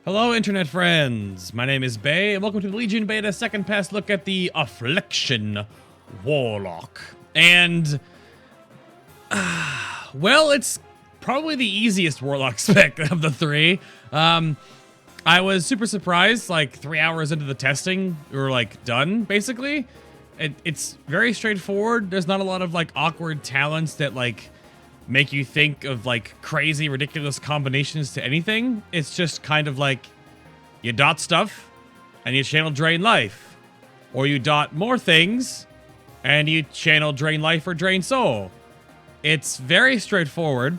Hello, internet friends. My name is Bay, and welcome to the Legion Beta second pass look at the Affliction Warlock. And, well, it's probably the easiest Warlock spec of the three. I was super surprised, like 3 hours into the testing, we were like done, basically. It's very straightforward. There's not a lot of like awkward talents that like make you think of like crazy, ridiculous combinations to anything. It's just kind of like you dot stuff and you channel drain life, or you dot more things and you channel drain life or drain soul. It's very straightforward,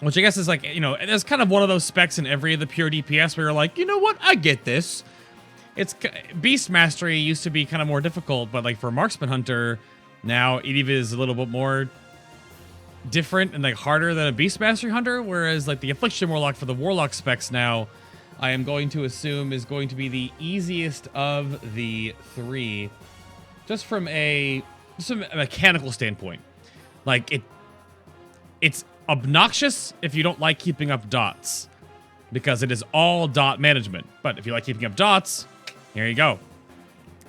which I guess is like, you know, there's kind of one of those specs in every of the pure DPS where you're like, you know what, I get this. It's Beast Mastery used to be kind of more difficult, but like for Marksman Hunter, now it even is a little bit more different and like harder than a Beast Mastery Hunter, whereas like the Affliction Warlock for the Warlock specs now, I am going to assume is going to be the easiest of the three, just from a mechanical standpoint. Like it's obnoxious if you don't like keeping up dots, because it is all dot management. But if you like keeping up dots, here you go.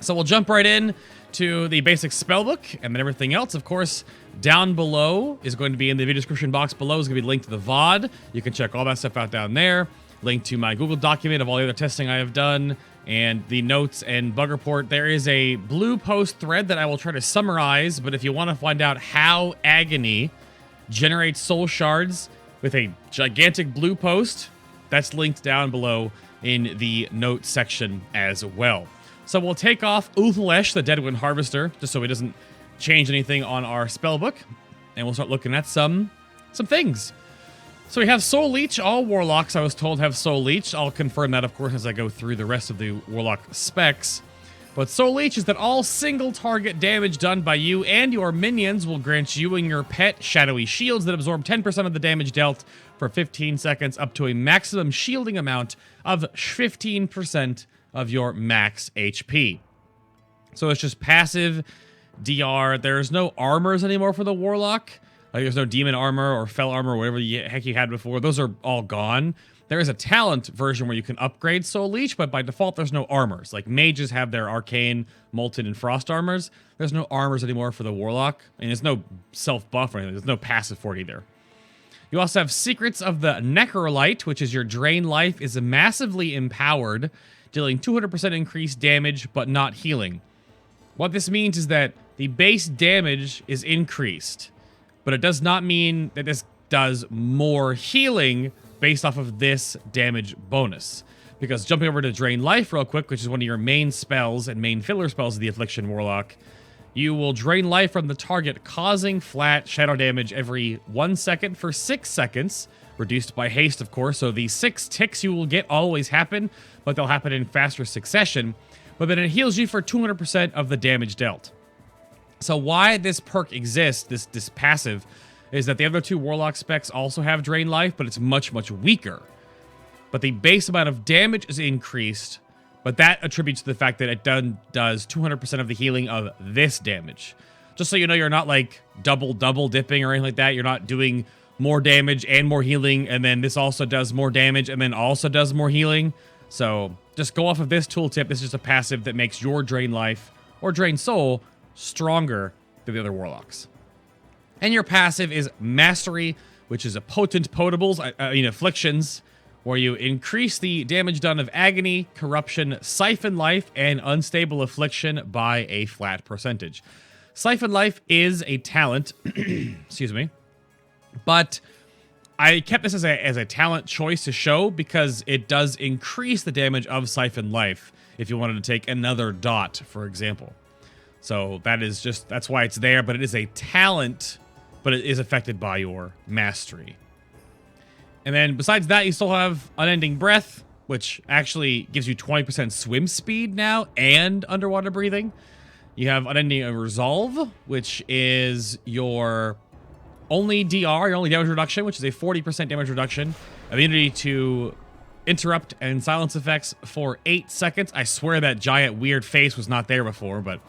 So we'll jump right in to the basic spellbook, and then everything else, of course, down below is going to be in the video description box below. Is going to be linked to the VOD. You can check all that stuff out down there. Link to my Google document of all the other testing I have done, and the notes and bug report. There is a blue post thread that I will try to summarize, but if you want to find out how Agony generates soul shards with a gigantic blue post, that's linked down below in the notes section as well. So we'll take off Uthalesh, the Deadwind Harvester, just so it doesn't change anything on our spellbook, and we'll start looking at some things. So we have Soul Leech. All Warlocks, I was told, have Soul Leech. I'll confirm that, of course, as I go through the rest of the Warlock specs. But Soul Leech is that all single target damage done by you and your minions will grant you and your pet shadowy shields that absorb 10% of the damage dealt for 15 seconds, up to a maximum shielding amount of 15% of your max HP. So it's just passive DR. There's no armors anymore for the Warlock. Like there's no demon armor or fell armor or whatever the heck you had before. Those are all gone. There is a talent version where you can upgrade Soul Leech, but by default there's no armors. Like mages have their arcane, molten, and frost armors. There's no armors anymore for the Warlock, and there's no self-buff or anything. There's no passive for it either. You also have Secrets of the Necrolite, which is your drain life is massively empowered, dealing 200% increased damage, but not healing. What this means is that the base damage is increased, but it does not mean that this does more healing based off of this damage bonus. Because jumping over to Drain Life real quick, which is one of your main spells and main filler spells of the Affliction Warlock, you will drain life from the target, causing flat shadow damage every 1 second for 6 seconds, reduced by haste, of course. So the 6 ticks you will get always happen, but they'll happen in faster succession. But then it heals you for 200% of the damage dealt. So why this perk exists, this passive, is that the other two Warlock specs also have drain life, but it's much, much weaker. But the base amount of damage is increased, but that attributes to the fact that it does 200% of the healing of this damage. Just so you know, you're not like double dipping or anything like that. You're not doing more damage and more healing, and then this also does more damage and then also does more healing. So just go off of this tooltip. This is just a passive that makes your drain life or drain soul stronger than the other Warlocks. And your passive is Mastery, which is a potent potables, afflictions, where you increase the damage done of Agony, Corruption, Siphon Life, and Unstable Affliction by a flat percentage. Siphon Life is a talent, excuse me, but I kept this as a talent choice to show because it does increase the damage of Siphon Life if you wanted to take another dot, for example. So that's why it's there, but it is a talent, but it is affected by your Mastery. And then besides that, you still have Unending Breath, which actually gives you 20% swim speed now and underwater breathing. You have Unending Resolve, which is your only DR, your only damage reduction, which is a 40% damage reduction. Immunity to interrupt and silence effects for 8 seconds. I swear that giant weird face was not there before, but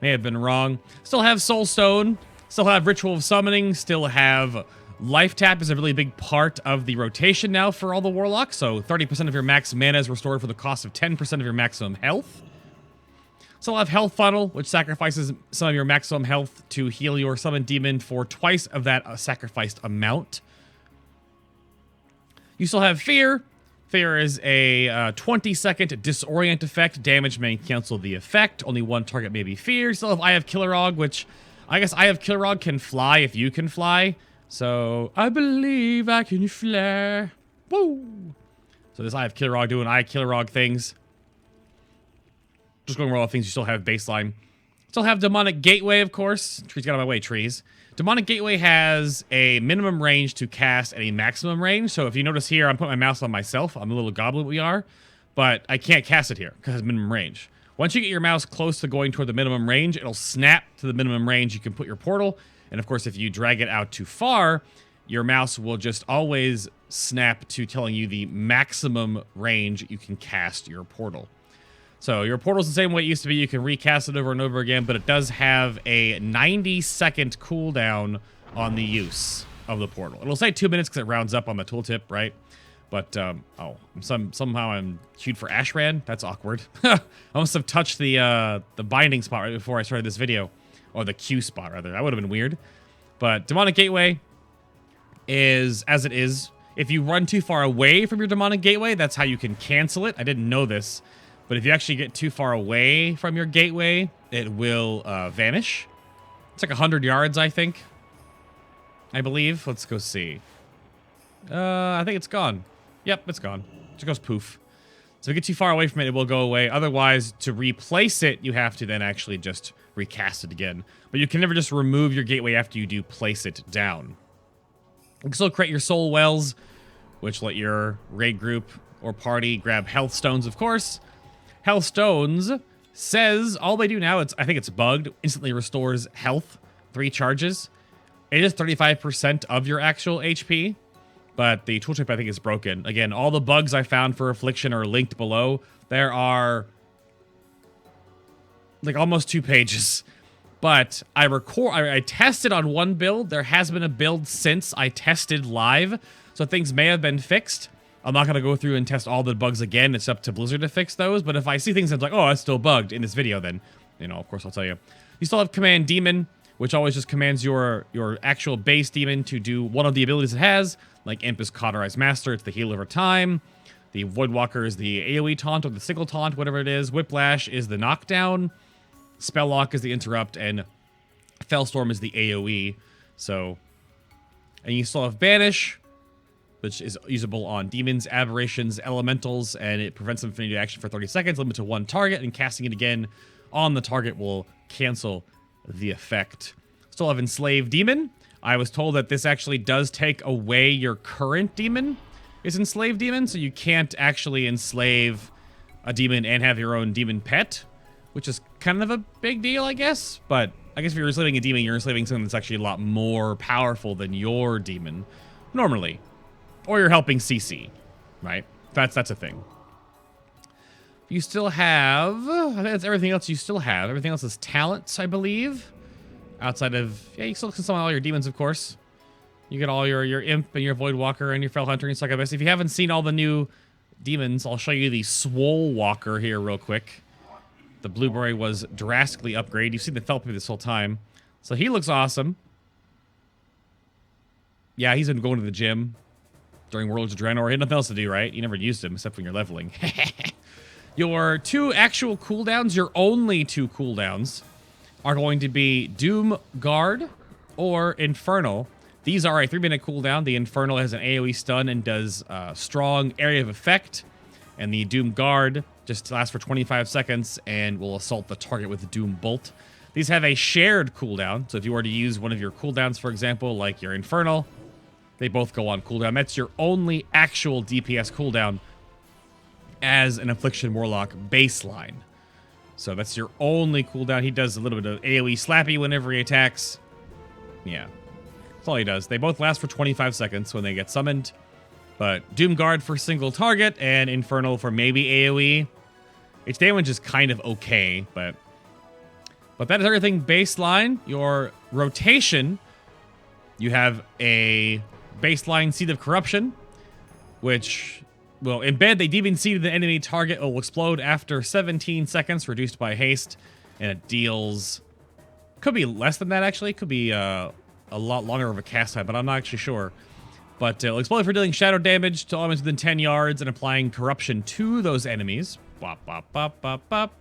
may have been wrong. Still have Soul Stone, still have Ritual of Summoning, still have Life tap is a really big part of the rotation now for all the Warlocks, so 30% of your max mana is restored for the cost of 10% of your maximum health. So I'll have Health Funnel, which sacrifices some of your maximum health to heal your summoned demon for twice of that sacrificed amount. You still have Fear. Fear is a 20-second disorient effect. Damage may cancel the effect. Only one target may be feared. Still have Eye of Killerog, which I guess Eye of Killerog can fly if you can fly. So I believe I can fly. Woo! So this Eye of Killerog doing Eye of Killerog things. Just going over all the things you still have baseline. Still have Demonic Gateway, of course. Trees got out of my way, trees. Demonic Gateway has a minimum range to cast and a maximum range. So if you notice here, I'm putting my mouse on myself. I'm a little goblin we are. But I can't cast it here because it has minimum range. Once you get your mouse close to going toward the minimum range, it'll snap to the minimum range. You can put your portal. And of course, if you drag it out too far, your mouse will just always snap to telling you the maximum range you can cast your portal. So your portal's the same way it used to be. You can recast it over and over again, but it does have a 90-second cooldown on the use of the portal. It'll say 2 minutes because it rounds up on the tooltip, right? But, somehow I'm queued for Ashran. That's awkward. I must have touched the binding spot right before I started this video. Or the Q spot, rather. That would have been weird. But Demonic Gateway is as it is. If you run too far away from your Demonic Gateway, that's how you can cancel it. I didn't know this. But if you actually get too far away from your gateway, it will vanish. It's like 100 yards, I think. I believe. Let's go see. I think it's gone. Yep, it's gone. It just goes poof. So if you get too far away from it, it will go away. Otherwise, to replace it, you have to then actually just recast it again. But you can never just remove your gateway after you do place it down. You can still create your soul wells, which let your raid group or party grab health stones, of course. Health stones says all they do now, I think it's bugged, instantly restores health, 3 charges. It is 35% of your actual HP, but the tooltip I think is broken. Again, all the bugs I found for Affliction are linked below. There are like almost 2 pages. But I tested on one build. There has been a build since I tested live, so things may have been fixed. I'm not going to go through and test all the bugs again. It's up to Blizzard to fix those. But if I see things that's like, oh, it's still bugged in this video, then, of course I'll tell you. You still have Command Demon, which always just commands your actual base demon to do one of the abilities it has. Like Imp is Cauterized Master. It's the heal over time. The Voidwalker is the AoE taunt or the single taunt, whatever it is. Whiplash is the knockdown. Spell Lock is the interrupt. And Fellstorm is the AoE. So, and you still have Banish, which is usable on demons, aberrations, elementals, and it prevents them from doing action for 30 seconds, limited to 1 target, and casting it again on the target will cancel the effect. Still have Enslaved Demon. I was told that this actually does take away your current demon, is Enslaved Demon, so you can't actually enslave a demon and have your own demon pet, which is kind of a big deal, I guess, but I guess if you're enslaving a demon, you're enslaving something that's actually a lot more powerful than your demon, normally. Or you're helping CC, right? That's a thing. You still have, I think that's everything else you still have. Everything else is talents, I believe. Outside of, yeah, you still can summon all your demons, of course. You get all your Imp and your Voidwalker and your Fell Hunter and Succubus. If you haven't seen all the new demons, I'll show you the Swole Walker here real quick. The Blueberry was drastically upgraded. You've seen the Felpy this whole time. So he looks awesome. Yeah, he's been going to the gym during Worlds of Draenor. He had nothing else to do, right? You never used him except when you're leveling. Your 2 actual cooldowns, your only 2 cooldowns, are going to be Doom Guard or Infernal. These are a 3-minute cooldown. The Infernal has an AoE stun and does strong area of effect. And the Doom Guard just lasts for 25 seconds and will assault the target with the Doom Bolt. These have a shared cooldown. So if you were to use one of your cooldowns, for example, like your Infernal, they both go on cooldown. That's your only actual DPS cooldown as an Affliction Warlock baseline. So that's your only cooldown. He does a little bit of AoE slappy whenever he attacks. Yeah, that's all he does. They both last for 25 seconds when they get summoned. But Doom Guard for single target and Infernal for maybe AoE. Its damage is kind of okay, but that is everything baseline. Your rotation You have a baseline Seed of Corruption, which will embed the deviant seed in the enemy target. It will explode after 17 seconds, reduced by haste, and it deals... Could be less than that, actually. Could be a lot longer of a cast time, but I'm not actually sure. But it'll explode for dealing shadow damage to elements within 10 yards and applying corruption to those enemies. Bop, bop, bop, bop, bop.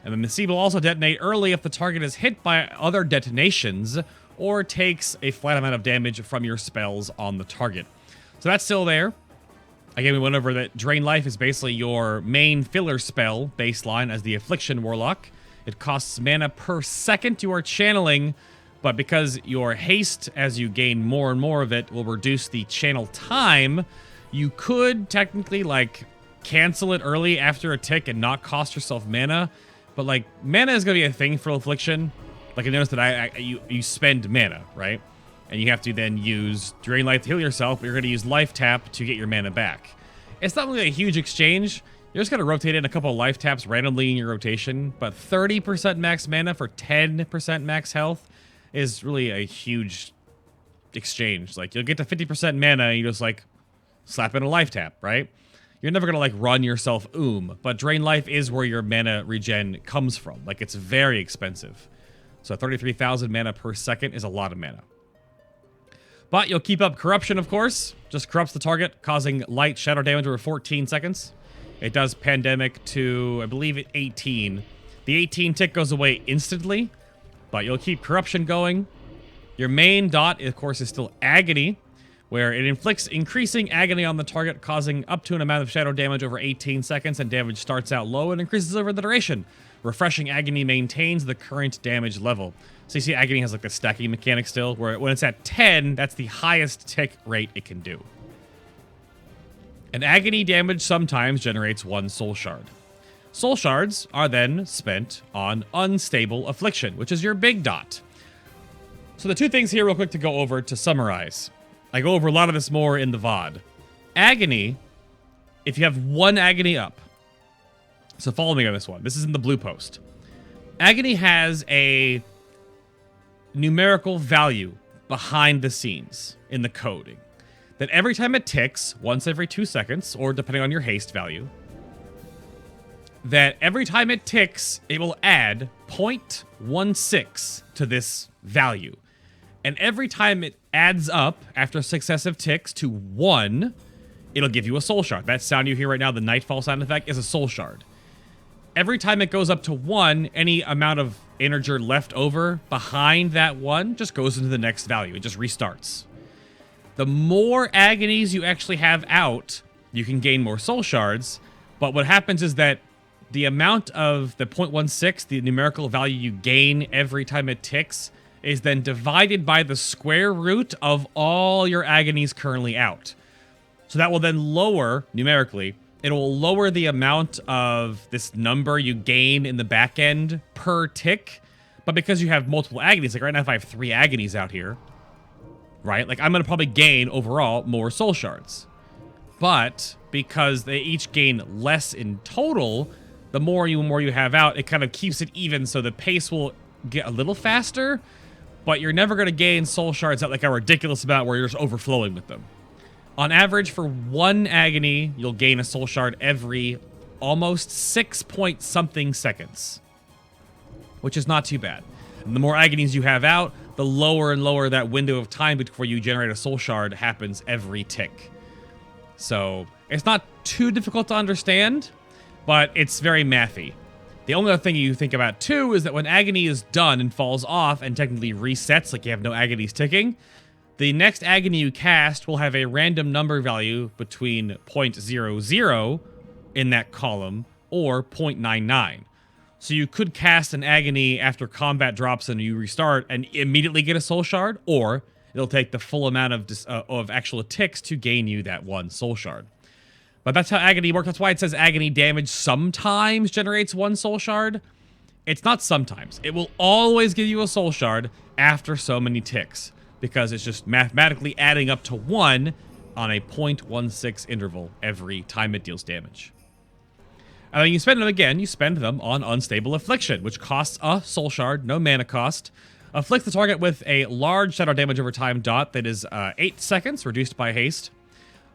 And then the seed will also detonate early if the target is hit by other detonations or takes a flat amount of damage from your spells on the target. So that's still there. Again, we went over that Drain Life is basically your main filler spell baseline as the Affliction Warlock. It costs mana per second you are channeling, but because your haste, as you gain more and more of it, will reduce the channel time, you could technically, like, cancel it early after a tick and not cost yourself mana. But, like, mana is going to be a thing for Affliction. Like, I noticed that you spend mana, right? And you have to then use Drain Life to heal yourself, but you're going to use Life Tap to get your mana back. It's not really a huge exchange. You're just going to rotate in a couple of Life Taps randomly in your rotation, but 30% max mana for 10% max health is really a huge exchange. Like, you'll get to 50% mana and you just, like, slap in a Life Tap, right? You're never going to, like, run yourself but Drain Life is where your mana regen comes from. Like, it's very expensive. So 33,000 mana per second is a lot of mana. But you'll keep up Corruption, of course. Just corrupts the target, causing light shadow damage over 14 seconds. It does Pandemic to, I believe, 18. The 18 tick goes away instantly, but you'll keep Corruption going. Your main dot, of course, is still Agony, where it inflicts increasing agony on the target, causing up to an amount of shadow damage over 18 seconds, and damage starts out low and increases over the duration. Refreshing Agony maintains the current damage level. So you see Agony has like the stacking mechanic still, where when it's at 10, that's the highest tick rate it can do. And Agony damage sometimes generates 1 Soul Shard. Soul Shards are then spent on Unstable Affliction, which is your big dot. So the two things here real quick to go over to summarize. I go over a lot of this more in the VOD. Agony, if you have 1 Agony up, so follow me on this one. This is in the blue post. Agony has a numerical value behind the scenes in the coding. That every time it ticks, once every 2 seconds, or depending on your haste value, that every time it ticks, it will add 0.16 to this value. And every time it adds up after successive ticks to 1, it'll give you a Soul Shard. That sound you hear right now, the Nightfall sound effect, is a Soul Shard. Every time it goes up to 1, any amount of integer left over behind that 1 just goes into the next value. It just restarts. The more agonies you actually have out, you can gain more Soul Shards. But what happens is that the amount of the 0.16, the numerical value you gain every time it ticks, is then divided by the square root of all your agonies currently out. So that will then lower, numerically, it will lower the amount of this number you gain in the back end per tick. But because you have multiple agonies, like right now if I have 3 agonies out here, right? Like I'm going to probably gain overall more Soul Shards. But because they each gain less in total, the more you have out, it kind of keeps it even, so the pace will get a little faster, but you're never going to gain Soul Shards at like a ridiculous amount where you're just overflowing with them. On average, for 1 agony, you'll gain a Soul Shard every almost 6-point-something seconds, which is not too bad. And the more agonies you have out, the lower and lower that window of time before you generate a Soul Shard happens every tick. So it's not too difficult to understand, but it's very mathy. The only other thing you think about, too, is that when Agony is done and falls off and technically resets, like you have no agonies ticking, the next Agony you cast will have a random number value between 0.00 in that column or 0.99. So you could cast an Agony after combat drops and you restart and immediately get a Soul Shard, or it'll take the full amount of actual ticks to gain you that 1 Soul Shard. But that's how Agony works. That's why it says Agony damage sometimes generates 1 Soul Shard. It's not sometimes. It will always give you a Soul Shard after so many ticks, because it's just mathematically adding up to 1 on a 0.16 interval every time it deals damage. And then you spend them again. You spend them on Unstable Affliction, which costs a Soul Shard, no mana cost. Afflict the target with a large shadow damage over time dot that is 8 seconds, reduced by haste.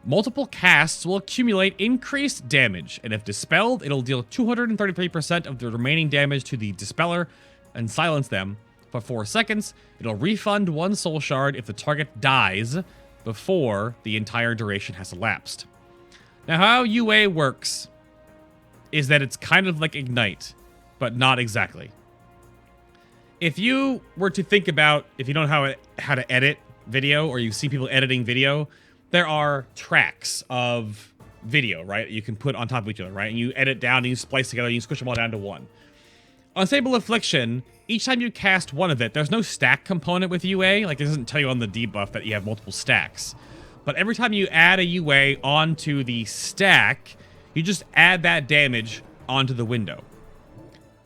Multiple casts will accumulate increased damage, and if dispelled, it'll deal 233% of the remaining damage to the dispeller and silence them. For 4 seconds, it'll refund 1 soul shard if the target dies before the entire duration has elapsed. Now, how UA works is that it's kind of like Ignite, but not exactly. If you were to think about, if you don't know how to edit video, or you see people editing video, there are tracks of video, right? You can put on top of each other, right? And you edit down and you splice together and you squish them all down to one. Unstable Affliction, each time you cast one of it, there's no stack component with UA. Like, it doesn't tell you on the debuff that you have multiple stacks. But every time you add a UA onto the stack, you just add that damage onto the window.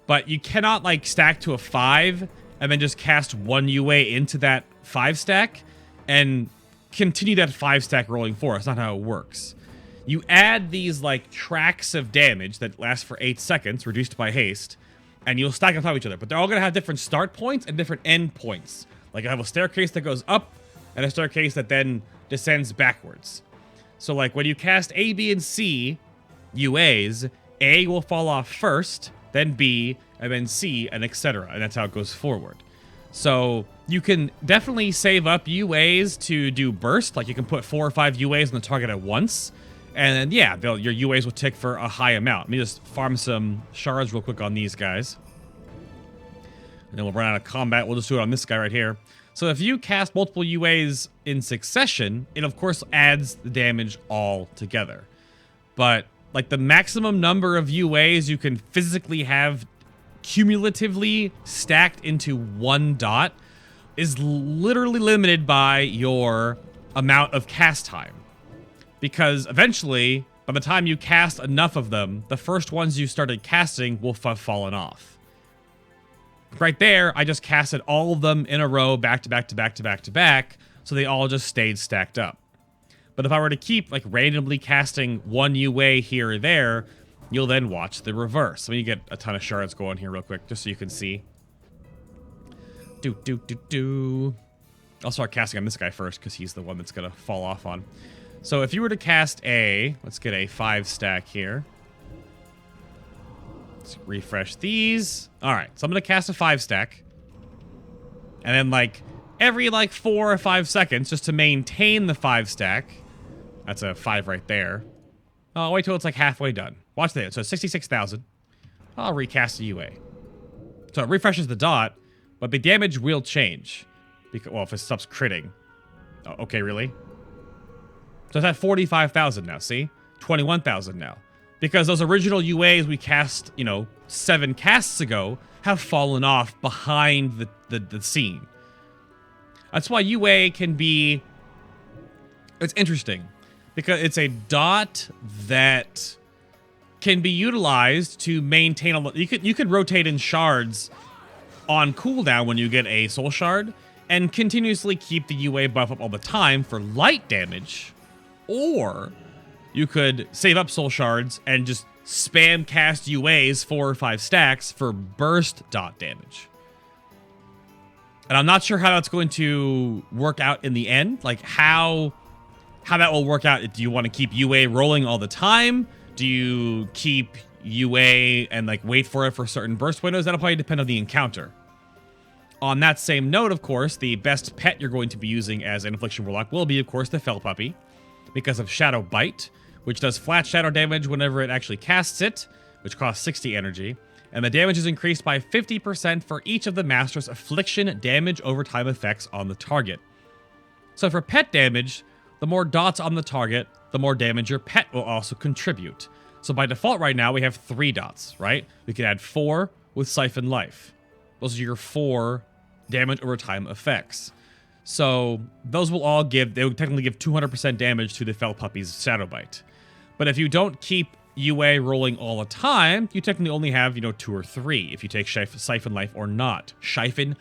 But you cannot, like, stack to a 5 and then just cast 1 UA into that 5 stack and continue that 5 stack rolling forward. That's not how it works. You add these, like, tracks of damage that last for 8 seconds, reduced by haste, and you'll stack on top of each other. But they're all going to have different start points and different end points. Like, I have a staircase that goes up and a staircase that then descends backwards. So, like, when you cast A, B, and C UAs, A will fall off first, then B, and then C, and etc. And that's how it goes forward. So you can definitely save up UAs to do burst. Like, you can put 4 or 5 UAs on the target at once. And then, yeah, your UAs will tick for a high amount. Let me just farm some shards real quick on these guys. And then we'll run out of combat. We'll just do it on this guy right here. So if you cast multiple UAs in succession, it of course adds the damage all together. But like, the maximum number of UAs you can physically have cumulatively stacked into one dot is literally limited by your amount of cast time. Because eventually, by the time you cast enough of them, the first ones you started casting will have fallen off. Right there, I just casted all of them in a row, back to back to back to back to back, so they all just stayed stacked up. But if I were to keep, like, randomly casting 1 UA here or there, you'll then watch the reverse. Let me get a ton of shards going here real quick, just so you can see. I'll start casting on this guy first, because he's the one that's going to fall off on. So if you were to cast let's get a 5 stack here. Let's refresh these. All right, so I'm going to cast a 5 stack. And then, like, every, like, 4 or 5 seconds, just to maintain the 5 stack. That's a 5 right there. Oh, wait till it's, like, halfway done. Watch this. So 66,000. I'll recast a UA. So it refreshes the dot, but the damage will change. Because, well, if it stops critting. Oh, okay, really? So it's at 45,000 now, see? 21,000 now. Because those original UAs we cast, 7 casts ago have fallen off behind the scene. That's why UA can be... It's interesting. Because it's a dot that can be utilized to maintain a... You could rotate in shards on cooldown when you get a soul shard, and continuously keep the UA buff up all the time for light damage. Or you could save up soul shards and just spam cast UAs 4 or 5 stacks for burst dot damage. And I'm not sure how that's going to work out in the end. Like, how that will work out. Do you want to keep UA rolling all the time? Do you keep UA and, like, wait for it for certain burst windows? That'll probably depend on the encounter. On that same note, of course, the best pet you're going to be using as an Affliction Warlock will be, of course, the Fel Puppy. Because of Shadow Bite, which does flat shadow damage whenever it actually casts it, which costs 60 energy. And the damage is increased by 50% for each of the Master's Affliction damage over time effects on the target. So for pet damage, the more dots on the target, the more damage your pet will also contribute. So by default right now, we have 3 dots, right? We can add 4 with Siphon Life. Those are your 4 damage over time effects. So those will all they would technically give 200% damage to the Fel Puppy's Shadow Bite. But if you don't keep UA rolling all the time, you technically only have, 2 or 3 if you take Siphon Life or not. Siphon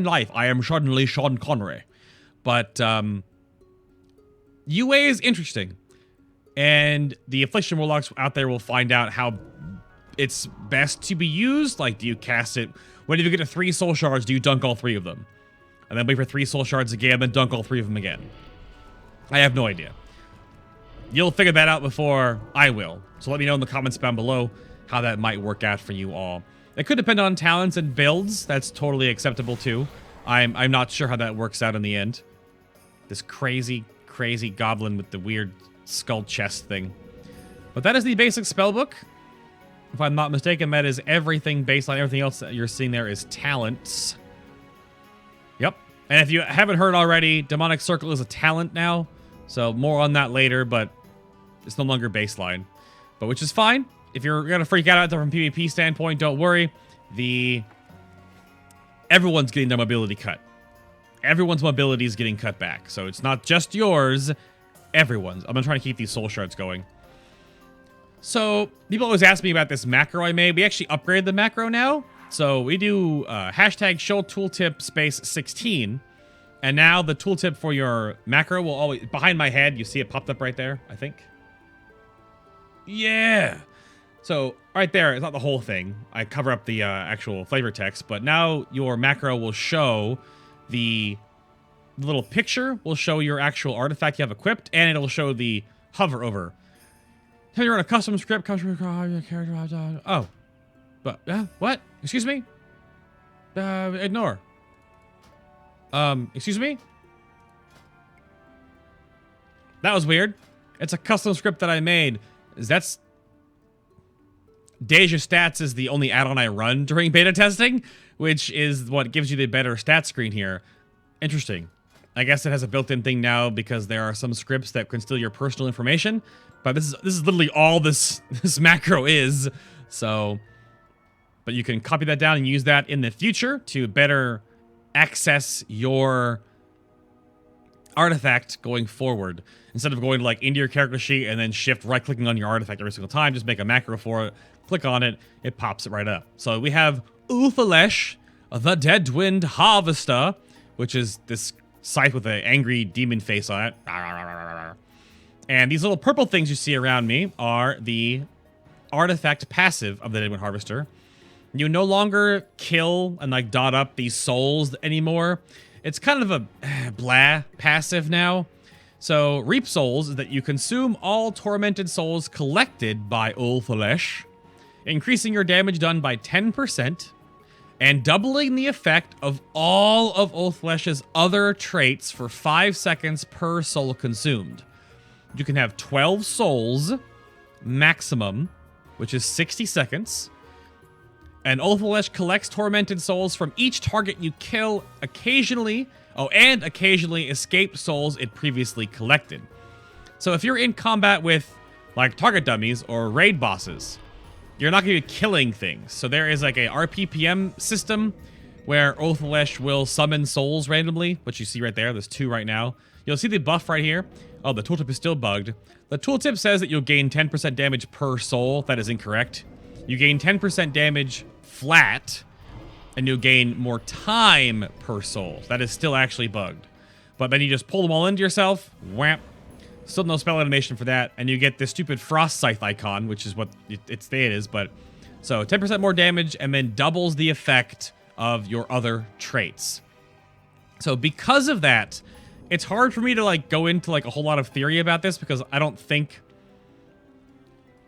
Life. I am suddenly Sean Connery. But UA is interesting. And the Affliction Warlocks out there will find out how it's best to be used? Like, do you cast it? When you get to 3 soul shards, do you dunk all 3 of them? And then wait for 3 soul shards again, then dunk all 3 of them again? I have no idea. You'll figure that out before I will. So let me know in the comments down below how that might work out for you all. It could depend on talents and builds. That's totally acceptable too. I'm not sure how that works out in the end. This crazy goblin with the weird skull chest thing. But that is the basic spellbook. If I'm not mistaken, that is everything based on everything else that you're seeing there is talents. Yep. And if you haven't heard already, Demonic Circle is a talent now. So more on that later, but it's no longer baseline. But which is fine. If you're going to freak out from a PvP standpoint, don't worry. Everyone's getting their mobility cut. Everyone's mobility is getting cut back. So it's not just yours, everyone's. I'm going to try to keep these soul shards going. So people always ask me about this macro I made. We actually upgraded the macro now. So we do hashtag show tooltip space 16. And now the tooltip for your macro will always, behind my head, you see it popped up right there, I think. Yeah. So right there, it's not the whole thing. I cover up the actual flavor text, but now your macro will show the little picture, will show your actual artifact you have equipped, and it'll show the hover over. Tell you're on a custom script, oh. But, what? Excuse me? Ignore. Excuse me? That was weird. It's a custom script that I made. That's... Deja Stats is the only add-on I run during beta testing, which is what gives you the better stat screen here. Interesting. I guess it has a built-in thing now because there are some scripts that can steal your personal information, but this is literally all this macro is. So, but you can copy that down and use that in the future to better access your artifact going forward. Instead of going like into your character sheet and then shift right-clicking on your artifact every single time, just make a macro for it, click on it, it pops it right up. So we have Uthalesh, the Deadwind Harvester, which is this scythe with an angry demon face on it. And these little purple things you see around me are the artifact passive of the Deadwind Harvester. You no longer kill and like dot up these souls anymore. It's kind of a blah passive now. So Reap Souls is that you consume all tormented souls collected by Uthalesh, increasing your damage done by 10%, and doubling the effect of all of Uthalesh's other traits for 5 seconds per soul consumed. You can have 12 souls maximum, which is 60 seconds. And Uthalesh collects tormented souls from each target you kill occasionally. Oh, and occasionally escape souls it previously collected. So if you're in combat with like target dummies or raid bosses, you're not going to be killing things. So there is like a RPPM system where Uthalesh will summon souls randomly, which you see right there. There's 2 right now. You'll see the buff right here. Oh, the tooltip is still bugged. The tooltip says that you'll gain 10% damage per soul. That is incorrect. You gain 10% damage flat, and you'll gain more time per soul. That is still actually bugged. But then you just pull them all into yourself. Wham. Still no spell animation for that. And you get this stupid frost scythe icon, which is what it is. But so 10% more damage and then doubles the effect of your other traits. So because of that, it's hard for me to like go into like a whole lot of theory about this because I don't think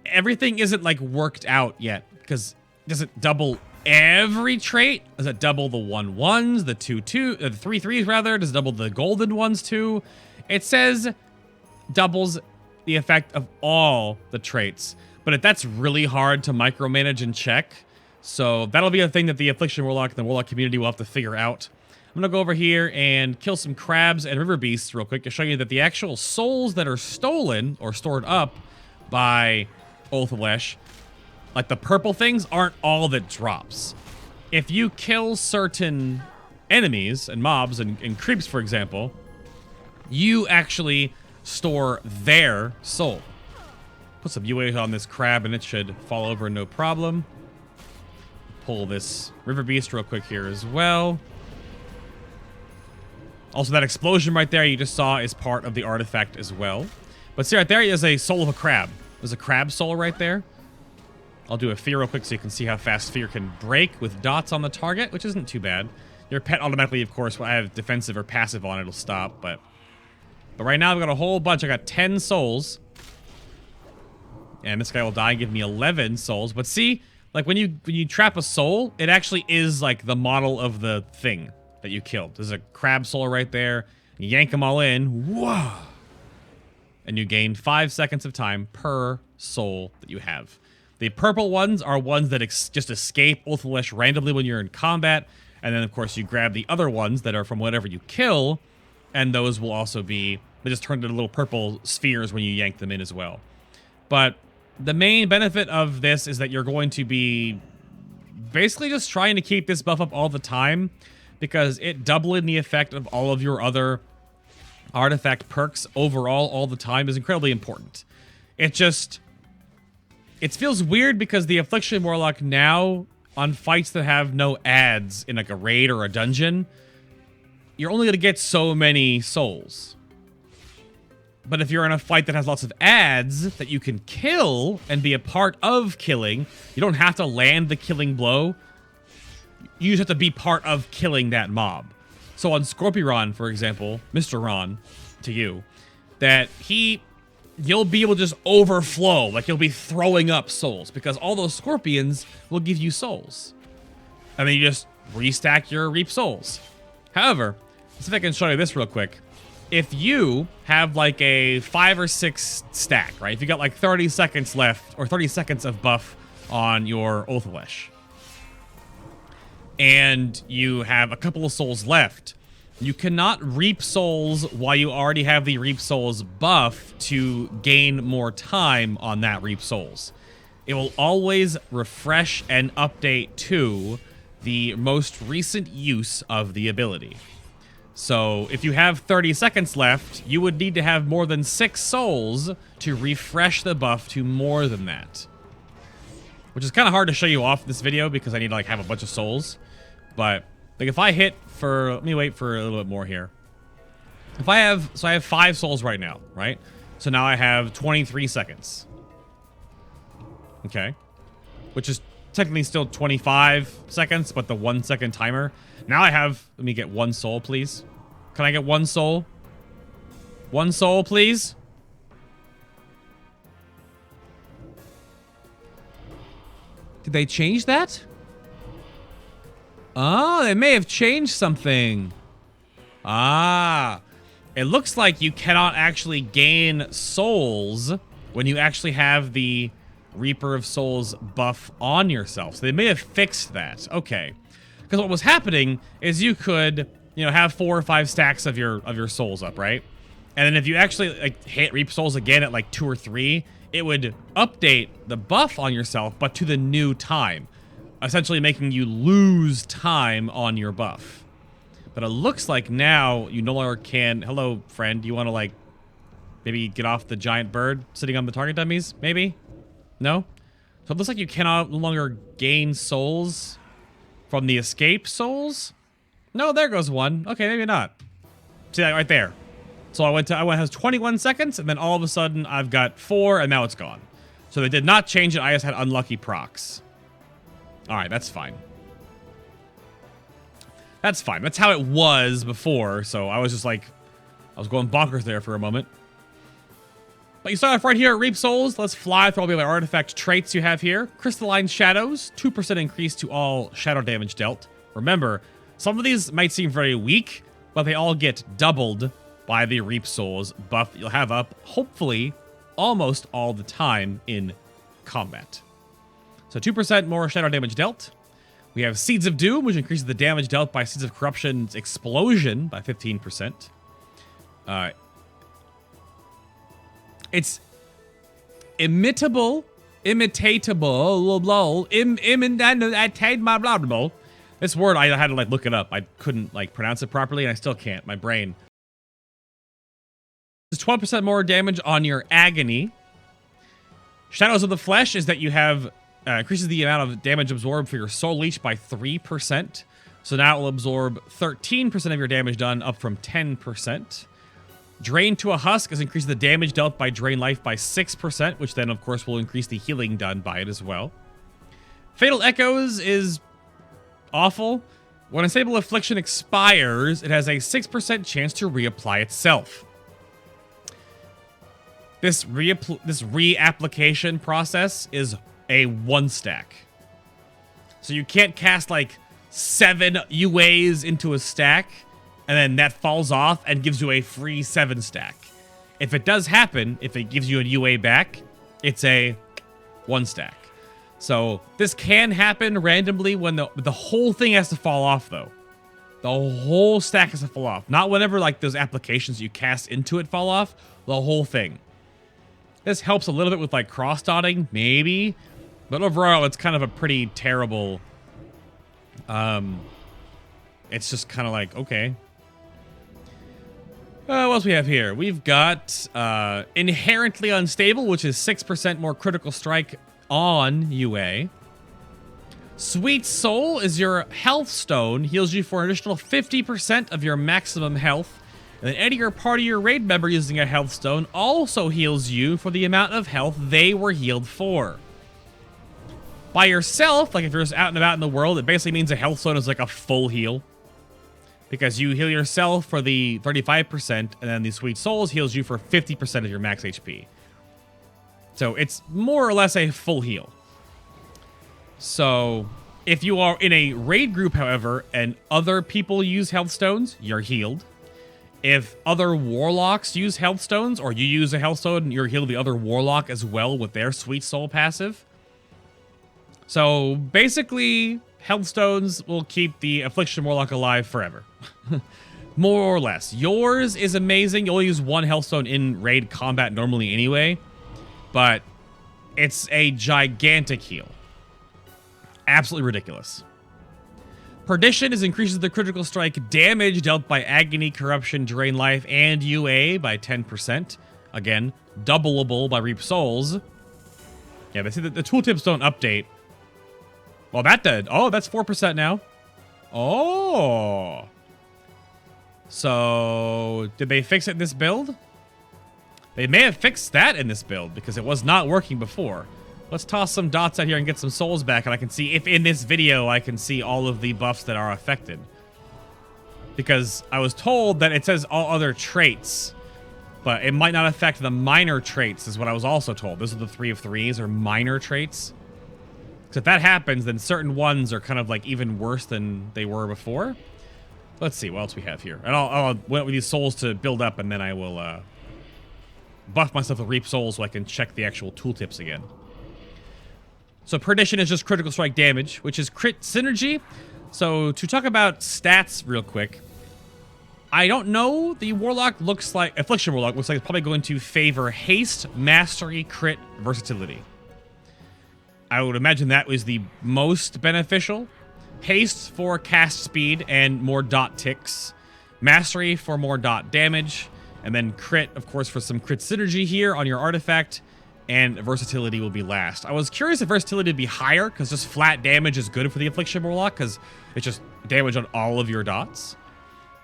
everything isn't like worked out yet. Because does it double every trait? Does it double the 1/1s, the 2/2, the 3/3s rather? Does it double the golden ones too? It says doubles the effect of all the traits, but that's really hard to micromanage and check. So that'll be a thing that the Affliction Warlock and the Warlock community will have to figure out. I'm gonna go over here and kill some crabs and river beasts real quick to show you that the actual souls that are stolen or stored up by Uthalesh, like the purple things, aren't all that drops. If you kill certain enemies and mobs and creeps, for example, you actually store their soul. Put some UA on this crab and it should fall over no problem. Pull this river beast real quick here as well. Also, that explosion right there you just saw is part of the artifact as well. But see right there is a soul of a crab. There's a crab soul right there. I'll do a fear real quick so you can see how fast fear can break with dots on the target, which isn't too bad. Your pet automatically, of course, when I have defensive or passive on, it'll stop, but right now I've got a whole bunch. I got 10 souls. And this guy will die and give me 11 souls. But see, like when you trap a soul, it actually is like the model of the thing that you killed. There's a crab soul right there. You yank them all in. Whoa! And you gain 5 seconds of time per soul that you have. The purple ones are ones that just escape Ulthalesh randomly when you're in combat. And then, of course, you grab the other ones that are from whatever you kill. And those will also be... They just turn into little purple spheres when you yank them in as well. But the main benefit of this is that you're going to be basically just trying to keep this buff up all the time, because it doubling the effect of all of your other artifact perks overall all the time is incredibly important. It feels weird because the Affliction Warlock now, on fights that have no ads in like a raid or a dungeon, you're only going to get so many souls. But if you're in a fight that has lots of ads that you can kill and be a part of killing, you don't have to land the killing blow. You just have to be part of killing that mob. So on Scorpion, for example, Mr. Ron, to you, that you'll be able to just overflow, like you'll be throwing up souls, because all those scorpions will give you souls. And then you just restack your reap souls. However, let's see if I can show you this real quick. If you have like a 5 or 6 stack, right? If you got like 30 seconds left, or 30 seconds of buff on your Ulthalesh, and you have a couple of souls left, you cannot reap souls while you already have the reap souls buff to gain more time on that reap souls. It will always refresh and update to the most recent use of the ability. So if you have 30 seconds left, you would need to have more than 6 souls to refresh the buff to more than that. Which is kind of hard to show you off this video because I need to like have a bunch of souls. But like if I hit for, let me wait for a little bit more here. If I have, so I have 5 souls right now, right? So now I have 23 seconds. Okay. Which is technically still 25 seconds, but the 1 second timer. Now I have, let me get 1 soul, please. Can I get 1 soul? 1 soul, please. Did they change that? Oh, they may have changed something. Ah. It looks like you cannot actually gain souls when you actually have the Reaper of Souls buff on yourself. So they may have fixed that. Okay. Because what was happening is you could, you know, have 4 or 5 stacks of your souls up, right? And then if you actually like hit Reap Souls again at like 2 or 3, it would update the buff on yourself, but to the new time, essentially making you lose time on your buff. But it looks like now you no longer can. Hello, friend. Do you want to like maybe get off the giant bird sitting on the target dummies? Maybe? No? So it looks like you cannot no longer gain souls from the escape souls? No, there goes 1. Okay, maybe not. See that right there? So I has 21 seconds, and then all of a sudden I've got 4, and now it's gone. So they did not change it. I just had unlucky procs. All right, that's fine. That's fine. That's how it was before. So I was just like, I was going bonkers there for a moment. But you start off right here at Reap Souls. Let's fly through all the other artifact traits you have here. Crystalline Shadows, 2% increase to all shadow damage dealt. Remember, some of these might seem very weak, but they all get doubled by the Reap Souls buff that you'll have up, hopefully, almost all the time in combat. So 2% more shadow damage dealt. We have Seeds of Doom, which increases the damage dealt by Seeds of Corruption's explosion by 15%. It's imitatable. This word, I had to like look it up. I couldn't like pronounce it properly, and I still can't. My brain. It's 12% more damage on your agony. Shadows of the Flesh is that you have increases the amount of damage absorbed for your soul leech by 3%. So now it will absorb 13% of your damage done, up from 10%. Drain to a Husk is increasing the damage dealt by Drain Life by 6%, which then, of course, will increase the healing done by it as well. Fatal Echoes is awful. When Unstable Affliction expires, it has a 6% chance to reapply itself. This reapplication process is a 1-stack. So you can't cast like 7 UAs into a stack, and then that falls off and gives you a free 7-stack. If it does happen, if it gives you a UA back, it's a 1-stack. So this can happen randomly when the whole thing has to fall off, though. The whole stack has to fall off. Not whenever like those applications you cast into it fall off. The whole thing. This helps a little bit with like cross-dotting, maybe. But overall, it's kind of a pretty terrible... it's just kind of like, okay. What else we have here? We've got Inherently Unstable, which is 6% more critical strike on UA. Sweet Soul is your health stone. Heals you for an additional 50% of your maximum health. And then any or part of your raid member using a health stone also heals you for the amount of health they were healed for. By yourself, like if you're just out and about in the world, it basically means a health stone is like a full heal. Because you heal yourself for the 35%, and then the Sweet Souls heals you for 50% of your max HP. So it's more or less a full heal. So if you are in a raid group, however, and other people use health stones, you're healed. If other warlocks use health stones, or you use a health stone, you're healed the other warlock as well with their Sweet Soul passive. So basically, health stones will keep the Affliction Warlock alive forever. More or less. Yours is amazing. You only use 1 health stone in raid combat normally anyway. But it's a gigantic heal. Absolutely ridiculous. Perdition increases the critical strike damage dealt by Agony, Corruption, Drain Life, and UA by 10%. Again, doubleable by Reap Souls. Yeah, they say that the tooltips don't update. Well, that did. Oh, that's 4% now. Oh. So, did they fix it in this build? They may have fixed that in this build because it was not working before. Let's toss some dots out here and get some souls back, and I can see if in this video I can see all of the buffs that are affected. Because I was told that it says all other traits, but it might not affect the minor traits is what I was also told. Those are the 3 of 3s or minor traits. Because if that happens, then certain ones are kind of like even worse than they were before. Let's see what else we have here. And I'll wait with these souls to build up, and then I will buff myself with Reap Souls so I can check the actual tooltips again. So Perdition is just critical strike damage, which is crit synergy. So to talk about stats real quick, I don't know. The Warlock looks like, Affliction Warlock looks like it's probably going to favor haste, mastery, crit, versatility. I would imagine that was the most beneficial. Haste for cast speed and more dot ticks. Mastery for more dot damage. And then crit, of course, for some crit synergy here on your artifact. And versatility will be last. I was curious if versatility would be higher, because just flat damage is good for the Affliction Warlock, because it's just damage on all of your dots.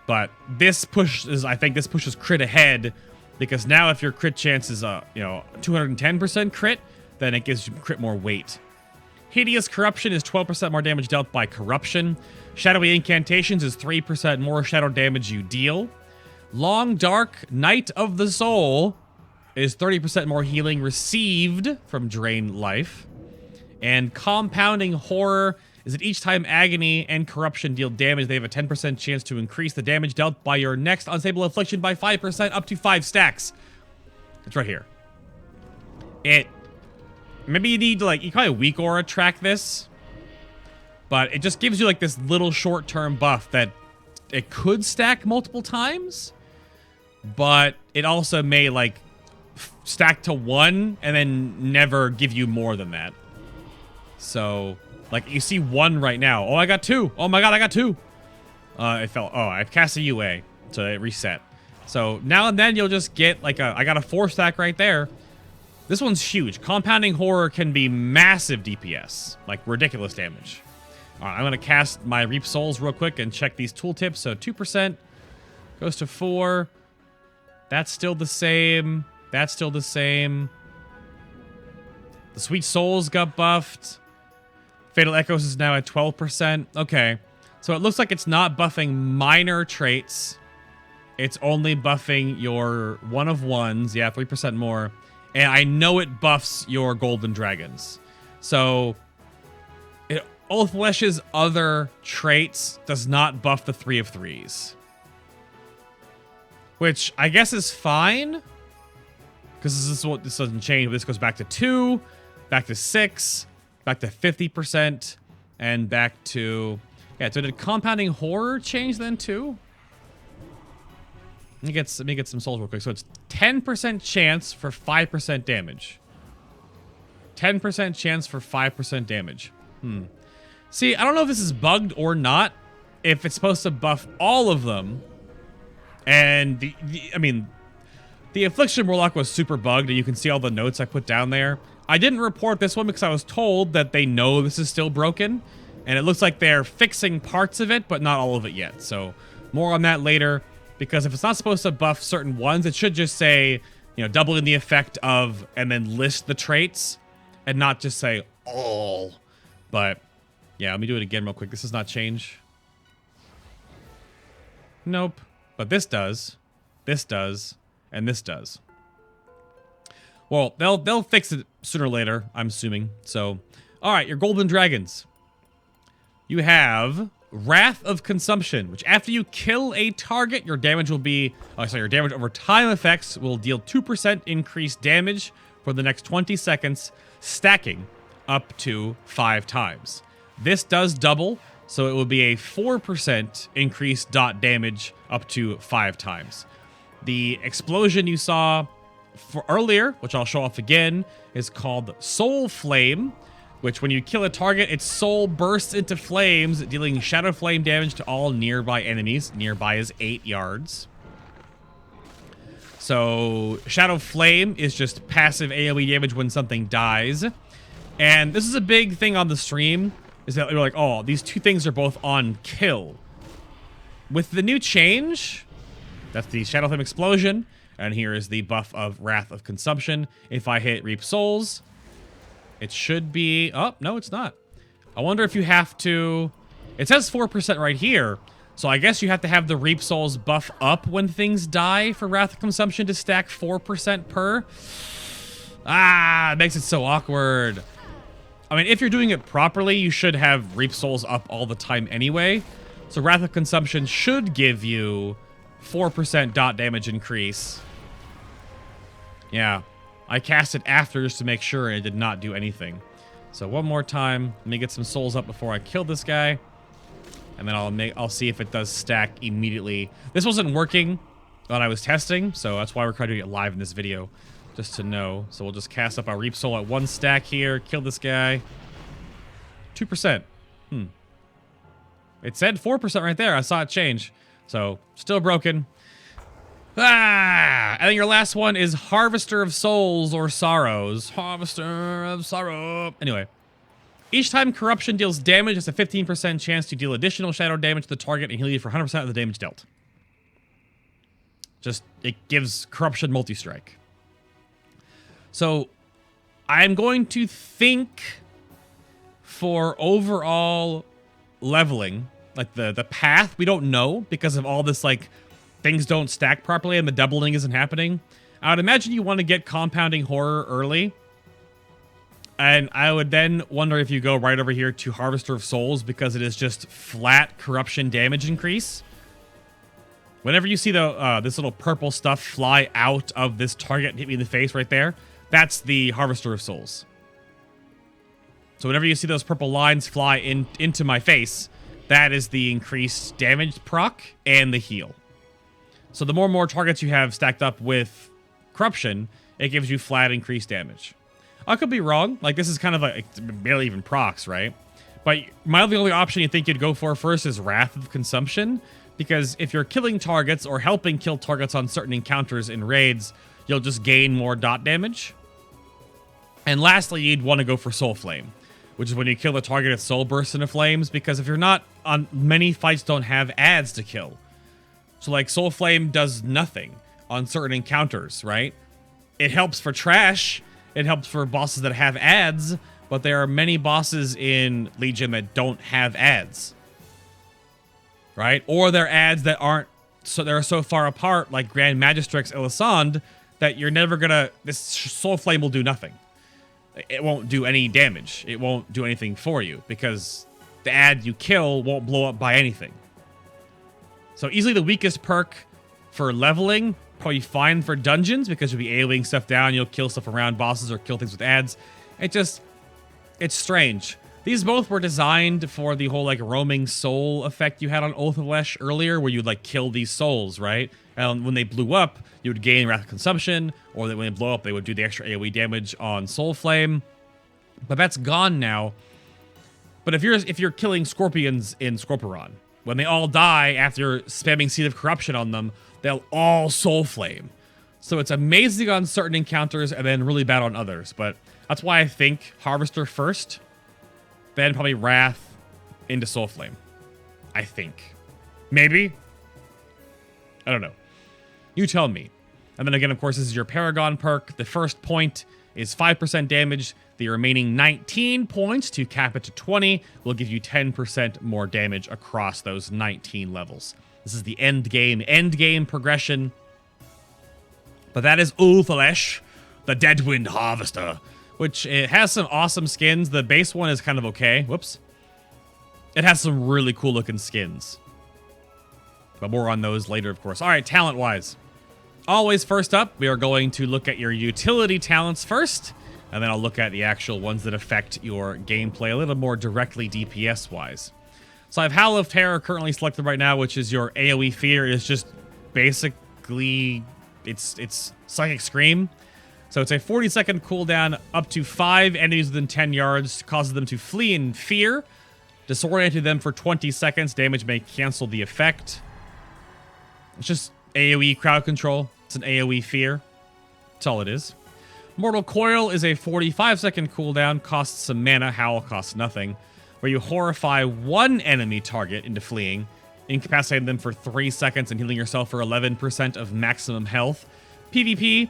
But this pushes, I think this pushes crit ahead, because now if your crit chance is 210% crit, then it gives you crit more weight. Hideous Corruption is 12% more damage dealt by Corruption. Shadowy Incantations is 3% more shadow damage you deal. Long Dark Night of the Soul is 30% more healing received from Drain Life. And Compounding Horror is that each time Agony and Corruption deal damage, they have a 10% chance to increase the damage dealt by your next Unstable Affliction by 5% up to 5 stacks. It's right here. Maybe you need to, like, you probably weak aura track this. But it just gives you, like, this little short-term buff that it could stack multiple times. But it also may, like, stack to 1 and then never give you more than that. So, like, you see 1 right now. Oh, I got 2. Oh my god, I got 2. It fell. Oh, I've cast a UA, so it reset. So now and then you'll just get like I got a 4 stack right there. This one's huge. Compounding Horror can be massive DPS, like ridiculous damage. All right, I'm gonna cast my Reap Souls real quick and check these tooltips. So 2% goes to 4. That's still the same. That's still the same. The Sweet Souls got buffed. Fatal Echoes is now at 12%. Okay. So it looks like it's not buffing minor traits. It's only buffing your one of ones. Yeah, 3% more. And I know it buffs your golden dragons. So Oathflesh's other traits does not buff the 3 of 3s. Which I guess is fine. Because this doesn't change. This goes back to 2, back to 6, back to 50%, and back to... Yeah, so did Compounding Horror change then too? Let me get some souls real quick. So it's 10% chance for 5% damage. 10% chance for 5% damage. See, I don't know if this is bugged or not. If it's supposed to buff all of them. And the Affliction Warlock was super bugged, and you can see all the notes I put down there. I didn't report this one because I was told that they know this is still broken. And it looks like they're fixing parts of it, but not all of it yet. So more on that later. Because if it's not supposed to buff certain ones, it should just say, you know, doubling the effect of, and then list the traits. And not just say all. But yeah, let me do it again real quick. This does not change. Nope. But this does, and this does. Well, they'll fix it sooner or later, I'm assuming. So, all right, your golden dragons. You have Wrath of Consumption, which after you kill a target, your damage will be... your damage over time effects will deal 2% increased damage for the next 20 seconds, stacking up to 5 times. This does double, so it will be a 4% increased dot damage up to 5 times. The explosion you saw for earlier, which I'll show off again, is called Soul Flame, which when you kill a target, its soul bursts into flames, dealing shadow flame damage to all nearby enemies. Nearby is 8 yards. So shadow flame is just passive AoE damage when something dies. And this is a big thing on the stream, is that you're like, oh, these two things are both on kill. With the new change, that's the shadow flame explosion, and here is the buff of Wrath of Consumption. If I hit Reap Souls, it should be... Oh, no, it's not. I wonder if you have to... It says 4% right here, so I guess you have to have the Reap Souls buff up when things die for Wrath of Consumption to stack 4% per. Ah, it makes it so awkward. I mean, if you're doing it properly, you should have Reap Souls up all the time anyway. So Wrath of Consumption should give you 4% dot damage increase. Yeah. I cast it after just to make sure, and it did not do anything. So one more time. Let me get some souls up before I kill this guy. And then I'll see if it does stack immediately. This wasn't working when I was testing, so that's why we're trying to do it live in this video. Just to know. So we'll just cast up our Reap Soul at 1 stack here. Kill this guy. 2%. It said 4% right there. I saw it change. So, still broken. Ah! And then your last one is Harvester of Souls or Sorrows. Harvester of Sorrow. Anyway. Each time Corruption deals damage, it's a 15% chance to deal additional shadow damage to the target and heal you for 100% of the damage dealt. Just, it gives Corruption multi-strike. So, I'm going to think for overall leveling, like the path, we don't know because of all this, like, things don't stack properly and the doubling isn't happening. I would imagine you want to get Compounding Horror early. And I would then wonder if you go right over here to Harvester of Souls because it is just flat Corruption damage increase. Whenever you see this little purple stuff fly out of this target and hit me in the face right there, that's the Harvester of Souls. So whenever you see those purple lines fly into my face, that is the increased damage proc and the heal. So the more and more targets you have stacked up with Corruption, it gives you flat increased damage. I could be wrong. Like, this is kind of like, it's barely even procs, right? But the only option you think you'd go for first is Wrath of Consumption. Because if you're killing targets or helping kill targets on certain encounters in raids, you'll just gain more dot damage. And lastly, you'd want to go for Soul Flame, which is when you kill the target, its soul bursts into flames. Because if you're not on... Many fights don't have adds to kill. So, like, Soul Flame does nothing on certain encounters, right? It helps for trash. it helps for bosses that have ads, but there are many bosses in Legion that don't have ads. Right? Or they're ads that aren't, so they're so far apart, like Grand Magistrix Elisande, that you're never gonna, this Soul Flame will do nothing. It won't do any damage. It won't do anything for you, because the ad you kill won't blow up by anything. So easily the weakest perk for leveling, probably fine for dungeons, because you'll be AoEing stuff down, you'll kill stuff around bosses or kill things with ads. It's strange. These both were designed for the whole, like, roaming soul effect you had on Oath of Lesh earlier, where you'd, like, kill these souls, right? And when they blew up, you would gain Wrath of Consumption, or when they blow up, they would do the extra AoE damage on Soul Flame. But that's gone now. But if you're killing scorpions in Scorpiron, when they all die after spamming Seed of Corruption on them, they'll all Soul Flame. So it's amazing on certain encounters and then really bad on others. But that's why I think Harvester first, then probably Wrath into Soul Flame. I think. Maybe? I don't know. You tell me. And then again, of course, this is your Paragon perk. The first point is 5% damage. The remaining 19 points, to cap it to 20, will give you 10% more damage across those 19 levels. This is the end game progression. But that is Ulthalesh, the Deadwind Harvester, which it has some awesome skins. The base one is kind of okay. Whoops. It has some really cool looking skins. But more on those later, of course. All right, talent-wise. Always first up, we are going to look at your utility talents first, and then I'll look at the actual ones that affect your gameplay a little more directly DPS-wise. So I have Howl of Terror currently selected right now, which is your AoE Fear. It's just basically, it's Psychic Scream. So it's a 40-second cooldown, up to 5 enemies within 10 yards, causes them to flee in fear. Disorient them for 20 seconds. Damage may cancel the effect. It's just AoE crowd control. It's an AoE fear. That's all it is. Mortal Coil is a 45-second cooldown, costs some mana. Howl costs nothing. Where you horrify one enemy target into fleeing, incapacitating them for 3 seconds and healing yourself for 11% of maximum health. PvP,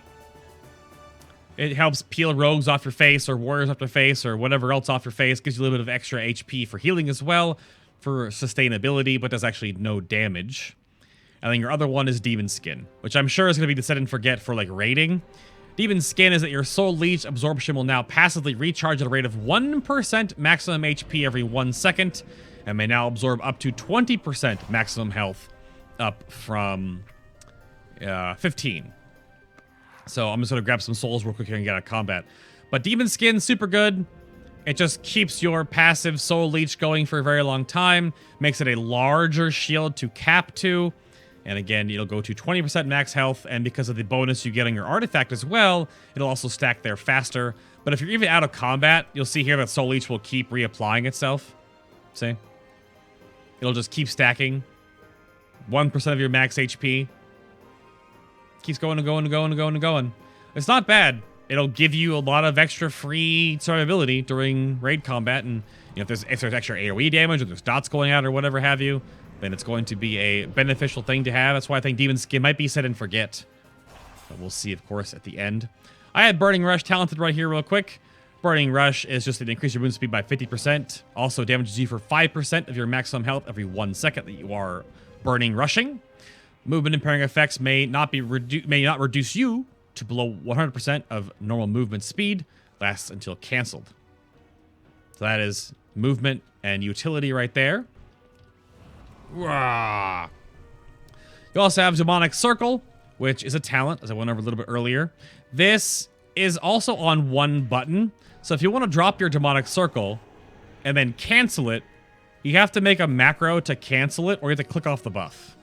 it helps peel rogues off your face, or warriors off your face, or whatever else off your face. Gives you a little bit of extra HP for healing as well, for sustainability, but does actually no damage. And then your other one is Demon Skin, which I'm sure is going to be the set and forget for, like, raiding. Demon Skin is that your Soul Leech absorption will now passively recharge at a rate of 1% maximum HP every 1 second, and may now absorb up to 20% maximum health, up from 15. So I'm just going to grab some souls real quick here and get out of combat. But Demon Skin, super good. It just keeps your passive Soul Leech going for a very long time, makes it a larger shield to cap to. And again, it'll go to 20% max health, and because of the bonus you get on your artifact as well, it'll also stack there faster. But if you're even out of combat, you'll see here that Soul Leech will keep reapplying itself. See? It'll just keep stacking. 1% of your max HP. Keeps going and going and going and going and going. It's not bad. It'll give you a lot of extra free survivability during raid combat, and you know, if there's extra AoE damage, or there's dots going out, or whatever have you, then it's going to be a beneficial thing to have. That's why I think Demon Skin might be set and forget. But we'll see, of course, at the end. I had Burning Rush talented right here real quick. Burning Rush is just an increase your movement speed by 50%. Also damages you for 5% of your maximum health every 1 second that you are burning rushing. Movement impairing effects may not reduce you to below 100% of normal movement speed. Lasts until canceled. So that is movement and utility right there. Rah. You also have Demonic Circle, which is a talent, as I went over a little bit earlier. This is also on one button. So if you want to drop your Demonic Circle and then cancel it, you have to make a macro to cancel it, or you have to click off the buff.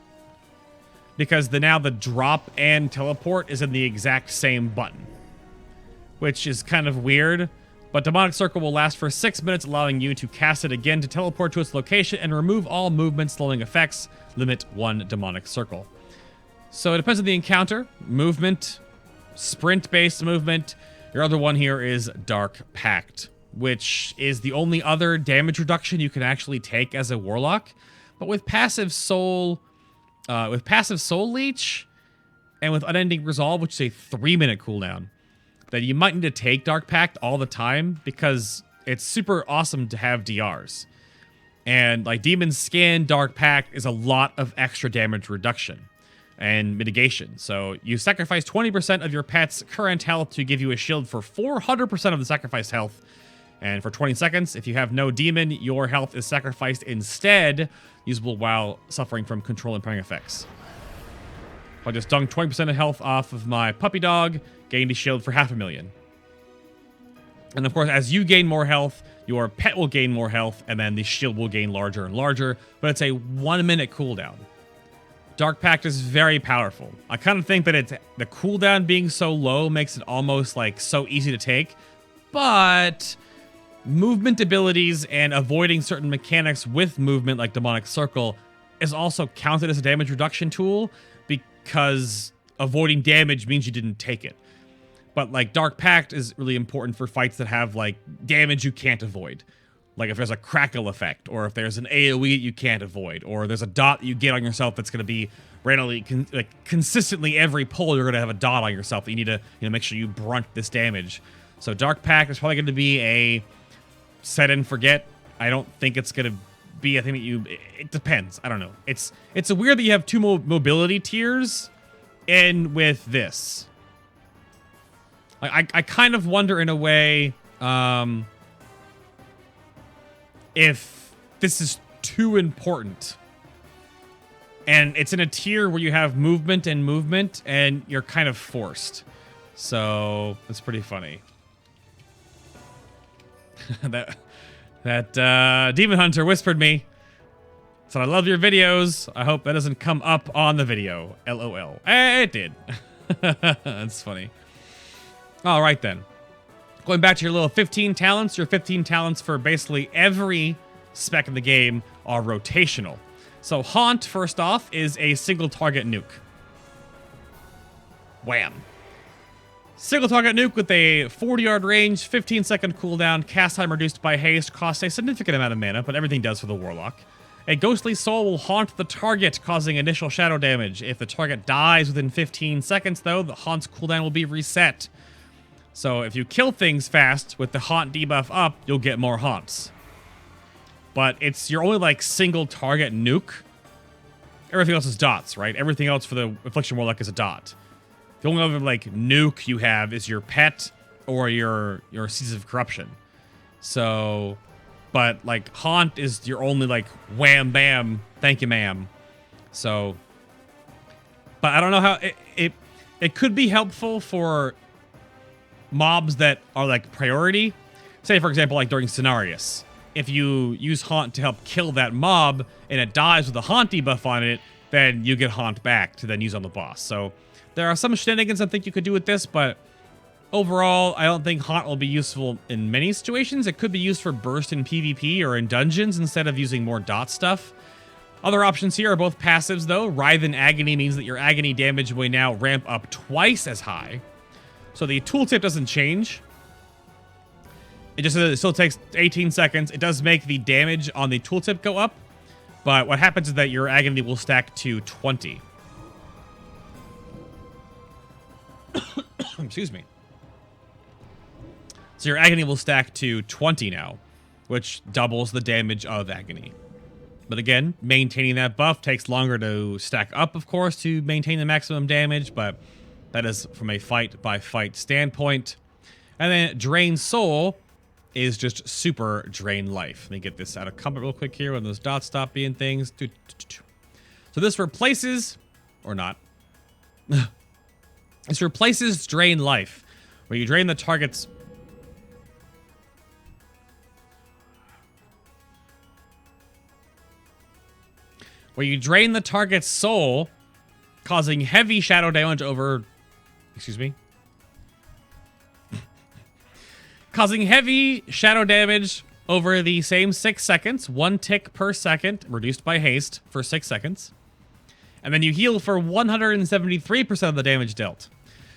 Because now the drop and teleport is in the exact same button, which is kind of weird. But Demonic Circle will last for 6 minutes, allowing you to cast it again to teleport to its location and remove all movement slowing effects. Limit 1 Demonic Circle. So it depends on the encounter. Movement, sprint-based movement. Your other one here is Dark Pact, which is the only other damage reduction you can actually take as a Warlock. But with passive Soul Leech, and with Unending Resolve, which is a 3-minute cooldown, that you might need to take Dark Pact all the time because it's super awesome to have DRs. And like Demon's Skin, Dark Pact is a lot of extra damage reduction and mitigation. So you sacrifice 20% of your pet's current health to give you a shield for 400% of the sacrificed health. And for 20 seconds, if you have no demon, your health is sacrificed instead, usable while suffering from control and parrying effects. I just dunked 20% of health off of my puppy dog, gained a shield for 500,000. And of course, as you gain more health, your pet will gain more health, and then the shield will gain larger and larger, but it's a 1-minute cooldown. Dark Pact is very powerful. I kind of think that the cooldown being so low makes it almost like so easy to take, but movement abilities and avoiding certain mechanics with movement like Demonic Circle is also counted as a damage reduction tool because avoiding damage means you didn't take it. But like Dark Pact is really important for fights that have like damage you can't avoid. Like if there's a crackle effect, or if there's an AoE that you can't avoid, or there's a dot that you get on yourself that's going to be randomly, consistently every pull you're going to have a dot on yourself that you need to make sure you brunt this damage. So Dark Pact is probably going to be a set and forget. I don't think it's going to be a thing that it depends. I don't know. It's weird that you have two mobility tiers in with this. I kind of wonder in a way if this is too important. And it's in a tier where you have movement, and you're kind of forced. So it's pretty funny. that Demon Hunter whispered me. Said, I love your videos. I hope that doesn't come up on the video. LOL. It did. That's funny. All right, then. Going back to your little 15 talents, your 15 talents for basically every spec in the game are rotational. So Haunt, first off, is a single target nuke. Wham. Single target nuke with a 40-yard range, 15-second cooldown, cast time reduced by haste, costs a significant amount of mana, but everything does for the Warlock. A ghostly soul will haunt the target, causing initial shadow damage. If the target dies within 15 seconds, though, the haunt's cooldown will be reset. So if you kill things fast with the haunt debuff up, you'll get more haunts. But it's your only like single target nuke. Everything else is dots, right? Everything else for the Affliction Warlock is a dot. The only other like nuke you have is your pet or your Seeds of Corruption. So, but like haunt is your only like wham bam, thank you ma'am. So, but I don't know how it could be helpful for mobs that are like priority. Say for example, like during Cenarius, if you use haunt to help kill that mob and it dies with a haunt debuff on it, then you get haunt back to then use on the boss. So there are some shenanigans I think you could do with this, but overall, I don't think haunt will be useful in many situations. It could be used for burst in PvP or in dungeons instead of using more dot stuff. Other options here are both passives though. Writhen Agony means that your agony damage will now ramp up twice as high. So the tooltip doesn't change. It still takes 18 seconds. It does make the damage on the tooltip go up, but what happens is that your agony will stack to 20. Excuse me. So your agony will stack to 20 now, which doubles the damage of agony. But again, maintaining that buff takes longer to stack up, of course, to maintain the maximum damage, but that is from a fight-by-fight standpoint. And then Drain Soul is just super drain life. Let me get this out of combat real quick here when those dots stop being things. So this replaces, or not, this replaces Drain Life, where you drain the target's soul, causing heavy shadow damage over, causing heavy shadow damage over the same 6 seconds, 1 tick per second, reduced by haste for 6 seconds. And then you heal for 173% of the damage dealt.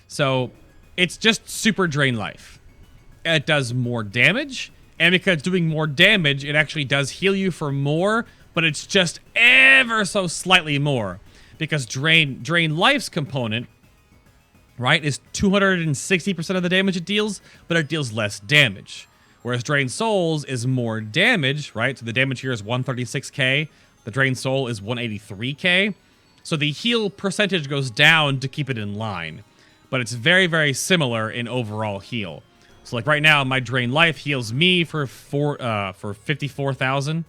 So it's just super drain life. It does more damage, and because it's doing more damage, it actually does heal you for more, but it's just ever so slightly more. Because drain life's component right, is 260% of the damage it deals, but it deals less damage. Whereas Drained Souls is more damage, right? So the damage here is 136k. The Drained Soul is 183k. So the heal percentage goes down to keep it in line. But it's very, very similar in overall heal. So like right now, my Drained Life heals me for 54,000.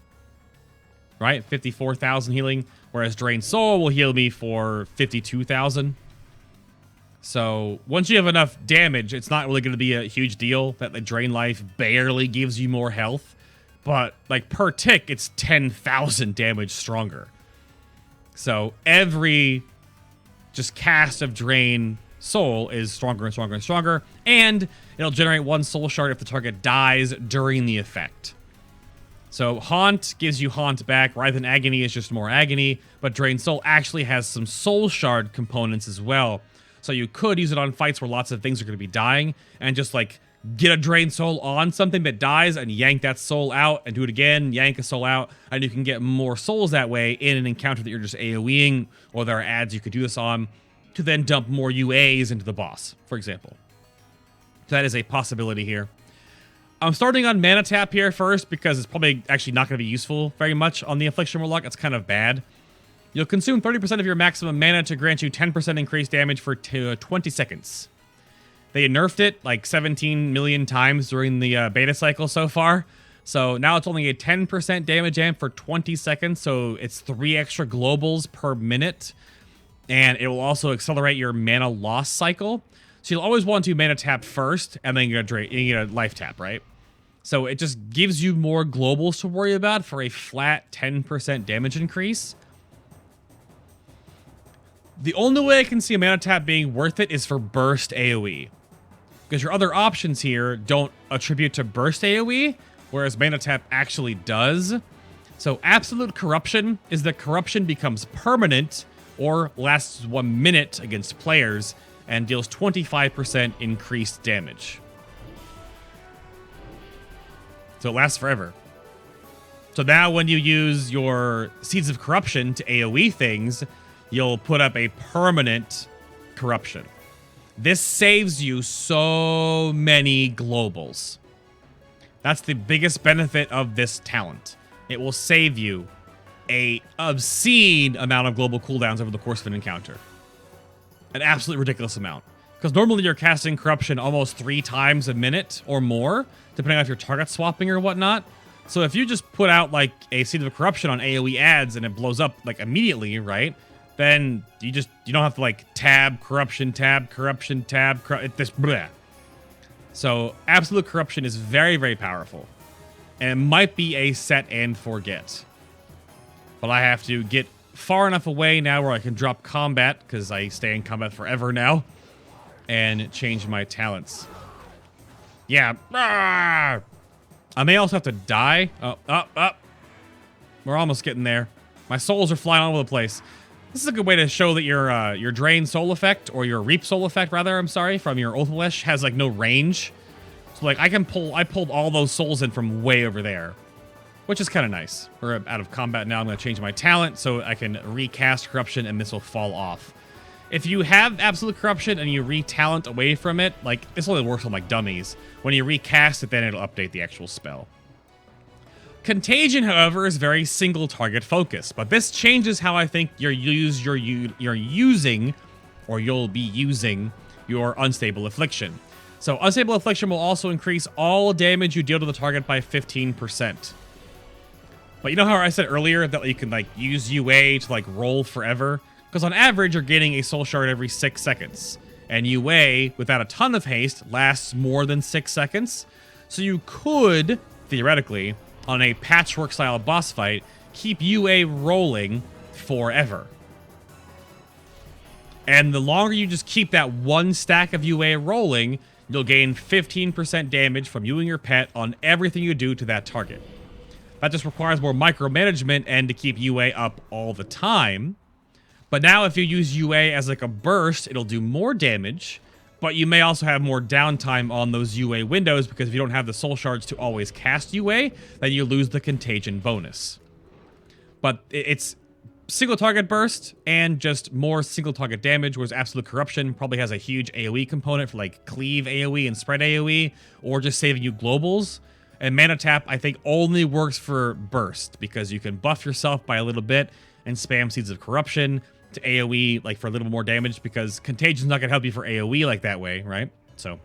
Right? 54,000 healing. Whereas Drained Soul will heal me for 52,000. So once you have enough damage, it's not really going to be a huge deal that the Drain Life barely gives you more health. But like per tick, it's 10,000 damage stronger. So every just cast of Drain Soul is stronger and stronger and stronger. And it'll generate 1 soul shard if the target dies during the effect. So Haunt gives you Haunt back. Writhe and Agony is just more Agony. But Drain Soul actually has some soul shard components as well. So you could use it on fights where lots of things are going to be dying and just like get a Drained Soul on something that dies and yank that soul out and do it again, yank a soul out, and you can get more souls that way in an encounter that you're just AoEing, or there are ads you could do this on to then dump more UAs into the boss, for example. So that is a possibility here. I'm starting on Mana Tap here first because it's probably actually not going to be useful very much on the Affliction Warlock. It's kind of bad. You'll consume 30% of your maximum mana to grant you 10% increased damage for 20 seconds. They nerfed it like 17 million times during the beta cycle so far. So now it's only a 10% damage amp for 20 seconds. So it's 3 extra globals per minute. And it will also accelerate your mana loss cycle. So you'll always want to mana tap first and then you get a life tap, right? So it just gives you more globals to worry about for a flat 10% damage increase. The only way I can see a mana tap being worth it is for burst AoE. Because your other options here don't attribute to burst AoE, whereas mana tap actually does. So Absolute Corruption is that corruption becomes permanent or lasts 1 minute against players and deals 25% increased damage. So it lasts forever. So now when you use your Seeds of Corruption to AoE things, you'll put up a permanent corruption. This saves you so many globals. That's the biggest benefit of this talent. It will save you an obscene amount of global cooldowns over the course of an encounter. An absolutely ridiculous amount. Because normally you're casting corruption almost 3 times a minute or more, depending on if you're target swapping or whatnot. So if you just put out like a Seed of Corruption on AoE ads and it blows up like immediately, right? Then you don't have to like tab, corruption, tab. This bleh. So Absolute Corruption is very, very powerful. And it might be a set and forget. But I have to get far enough away now where I can drop combat, because I stay in combat forever now, and change my talents. Yeah. I may also have to die. Up. We're almost getting there. My souls are flying all over the place. This is a good way to show that your Drain Soul effect, or your Reap Soul effect, rather, I'm sorry, from your Oathlesh has, like, no range. So, like, I pulled all those souls in from way over there, which is kind of nice. We're out of combat now. I'm going to change my talent so I can recast Corruption, and this will fall off. If you have Absolute Corruption and you re-talent away from it, like, this only works on, like, dummies. When you recast it, then it'll update the actual spell. Contagion, however, is very single target focused, but this changes how I think you'll be using your Unstable Affliction. So Unstable Affliction will also increase all damage you deal to the target by 15%. But you know how I said earlier that you can like use UA to like roll forever? Because on average, you're getting a soul shard every 6 seconds. And UA, without a ton of haste, lasts more than 6 seconds. So you could, theoretically, on a patchwork-style boss fight, keep UA rolling forever. And the longer you just keep that 1 stack of UA rolling, you'll gain 15% damage from you and your pet on everything you do to that target. That just requires more micromanagement and to keep UA up all the time. But now if you use UA as like a burst, it'll do more damage, but you may also have more downtime on those UA windows, because if you don't have the soul shards to always cast UA, then you lose the contagion bonus. But it's single target burst and just more single target damage, whereas Absolute Corruption probably has a huge AoE component for like cleave AoE and spread AoE, or just saving you globals. And Mana Tap, I think, only works for burst, because you can buff yourself by a little bit and spam Seeds of Corruption to AoE like for a little more damage, because Contagion's not going to help you for AoE like that way, right? So,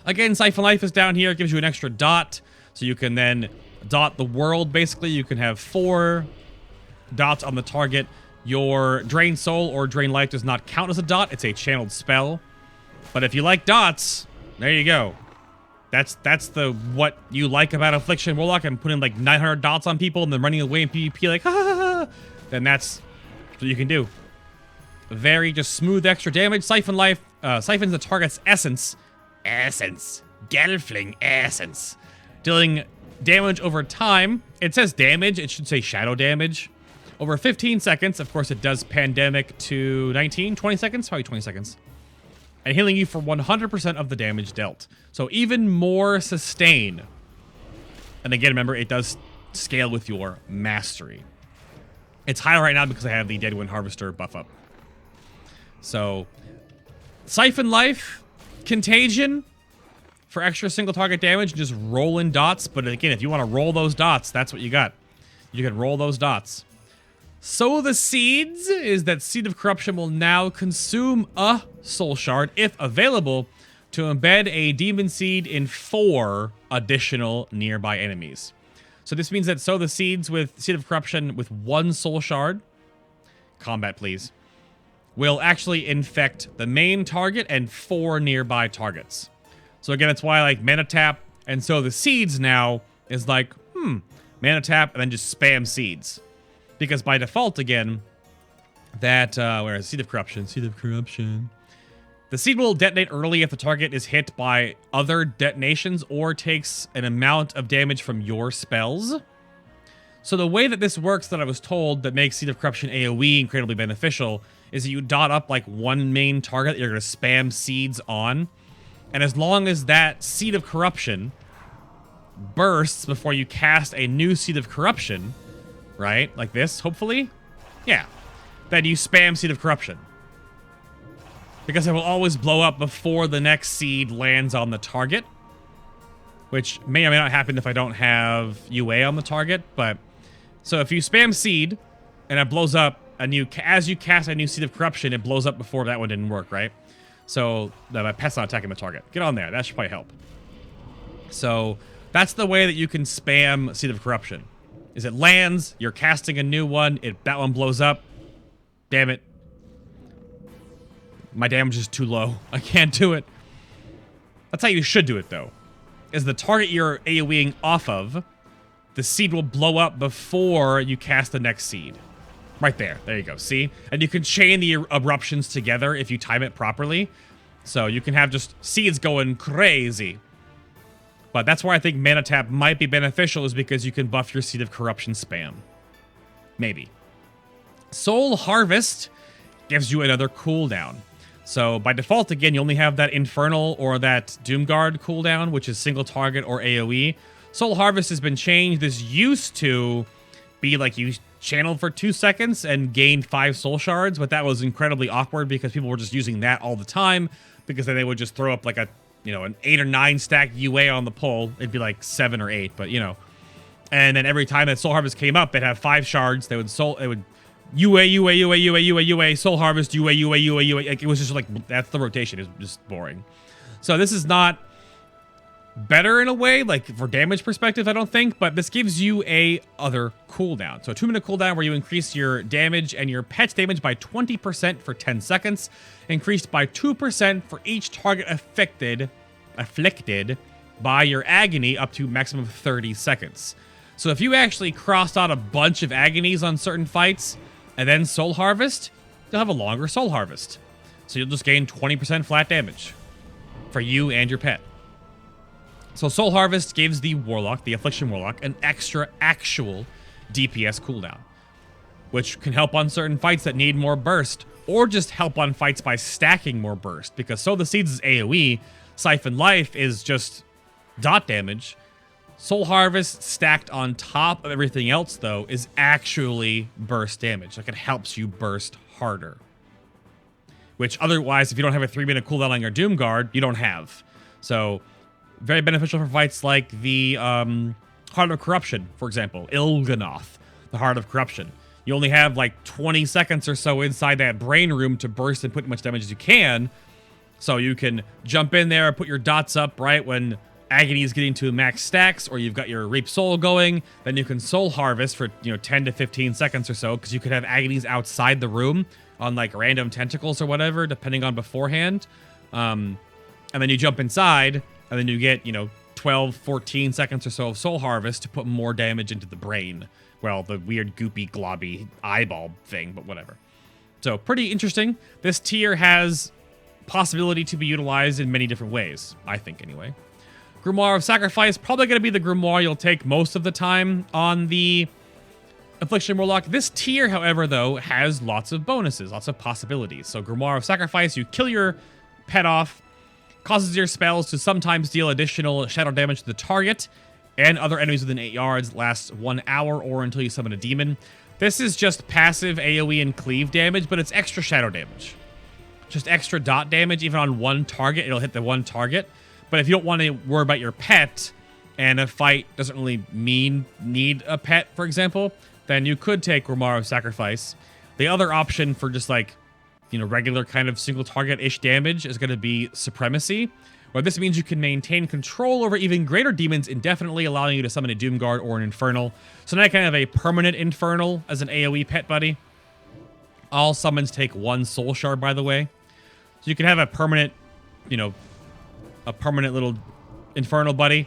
again, Siphon Life is down here. It gives you an extra dot, so you can then dot the world, basically. You can have 4 dots on the target. Your Drain Soul or Drain Life does not count as a dot. It's a channeled spell. But if you like dots, there you go. That's the what you like about Affliction Warlock and putting like 900 dots on people and then running away in PvP like, ha ha ha, then that's what you can do. Very just smooth extra damage. Siphon Life siphons the target's essence. Gelfling essence. Dealing damage over time. It says damage. It should say shadow damage. Over 15 seconds. Of course, it does pandemic to 19, 20 seconds? Probably 20 seconds. And healing you for 100% of the damage dealt. So even more sustain. And again, remember, it does scale with your mastery. It's high right now because I have the Deadwind Harvester buff up. So, Siphon Life, Contagion, for extra single target damage, just roll in dots. But again, if you want to roll those dots, that's what you got. You can roll those dots. Sow the Seeds is that Seed of Corruption will now consume a Soul Shard, if available, to embed a Demon Seed in 4 additional nearby enemies. So this means that Sow the Seeds with Seed of Corruption with 1 Soul Shard, combat please, will actually infect the main target and 4 nearby targets. So again, that's why like Mana Tap and Sow the Seeds now is like, Mana Tap and then just spam Seeds. Because by default, again, that, where is Seed of Corruption? Seed of Corruption. The seed will detonate early if the target is hit by other detonations or takes an amount of damage from your spells. So the way that this works that I was told that makes Seed of Corruption AoE incredibly beneficial is that you dot up like 1 main target that you're going to spam seeds on. And as long as that Seed of Corruption bursts before you cast a new Seed of Corruption, right? Like this, hopefully? Yeah. Then you spam Seed of Corruption. Because it will always blow up before the next seed lands on the target. Which may or may not happen if I don't have UA on the target, but... So if you spam Seed, and it blows up, as you cast a new Seed of Corruption, it blows up before that one didn't work, right? So, my pet's not attacking the target. Get on there, that should probably help. So, that's the way that you can spam Seed of Corruption. Is it lands, you're casting a new one, that one blows up. Damn it. My damage is too low. I can't do it. That's how you should do it, though. Is the target you're AoEing off of, the seed will blow up before you cast the next seed. Right there. There you go. See? And you can chain the eruptions together if you time it properly. So you can have just seeds going crazy. But that's why I think Mana Tap might be beneficial, is because you can buff your Seed of Corruption spam. Maybe. Soul Harvest gives you another cooldown. So by default, again, you only have that Infernal or that Doomguard cooldown, which is single target or AoE. Soul Harvest has been changed. This used to be like you channeled for 2 seconds and gained 5 soul shards, but that was incredibly awkward because people were just using that all the time, because then they would just throw up like a, you know, an 8 or 9 stack UA on the pull. It'd be like 7 or 8, but you know. And then every time that Soul Harvest came up, they'd have 5 shards. They would UA, Soul Harvest, UA. Like, it was just like, that's the rotation. It was just boring. So this is not better in a way, like for damage perspective, I don't think, but this gives you a other cooldown. So a 2-minute cooldown where you increase your damage and your pet's damage by 20% for 10 seconds, increased by 2% for each target afflicted by your agony up to maximum 30 seconds. So if you actually crossed out a bunch of agonies on certain fights and then Soul Harvest, you'll have a longer Soul Harvest. So you'll just gain 20% flat damage for you and your pet. So Soul Harvest gives the Warlock, the Affliction Warlock, an extra actual DPS cooldown, which can help on certain fights that need more burst, or just help on fights by stacking more burst, because Sow the Seeds is AoE, Siphon Life is just dot damage, Soul Harvest stacked on top of everything else, though, is actually burst damage. Like, it helps you burst harder. Which otherwise, if you don't have a 3-minute cooldown on your Doom Guard, you don't have. So, very beneficial for fights like the Heart of Corruption, for example. Il'gynoth, the Heart of Corruption. You only have like 20 seconds or so inside that brain room to burst and put as much damage as you can. So you can jump in there, put your dots up, right, when Agony is getting to max stacks, or you've got your Reap Soul going. Then you can Soul Harvest for, 10 to 15 seconds or so, because you could have Agonies outside the room on like random tentacles or whatever, depending on beforehand. And then you jump inside, and then you get, 12, 14 seconds or so of Soul Harvest to put more damage into the brain. Well, the weird, goopy, globby eyeball thing, but whatever. So, pretty interesting. This tier has possibility to be utilized in many different ways, I think, anyway. Grimoire of Sacrifice, probably going to be the Grimoire you'll take most of the time on the Affliction Warlock. This tier, however, though, has lots of bonuses, lots of possibilities. So, Grimoire of Sacrifice, you kill your pet off, causes your spells to sometimes deal additional shadow damage to the target and other enemies within 8 yards, lasts 1 hour or until you summon a demon. This is just passive AoE and cleave damage, but it's extra shadow damage. Just extra dot damage, even on one target, it'll hit the one target. But if you don't want to worry about your pet, and a fight doesn't really need a pet, for example, then you could take Grimoire of Sacrifice. The other option for just like, regular kind of single target-ish damage is going to be Supremacy, where this means you can maintain control over even greater demons indefinitely, allowing you to summon a Doom Guard or an Infernal. So now you can have a permanent Infernal as an AoE pet buddy. All summons take 1 Soul Shard, by the way. So you can have a permanent, a permanent little Infernal buddy.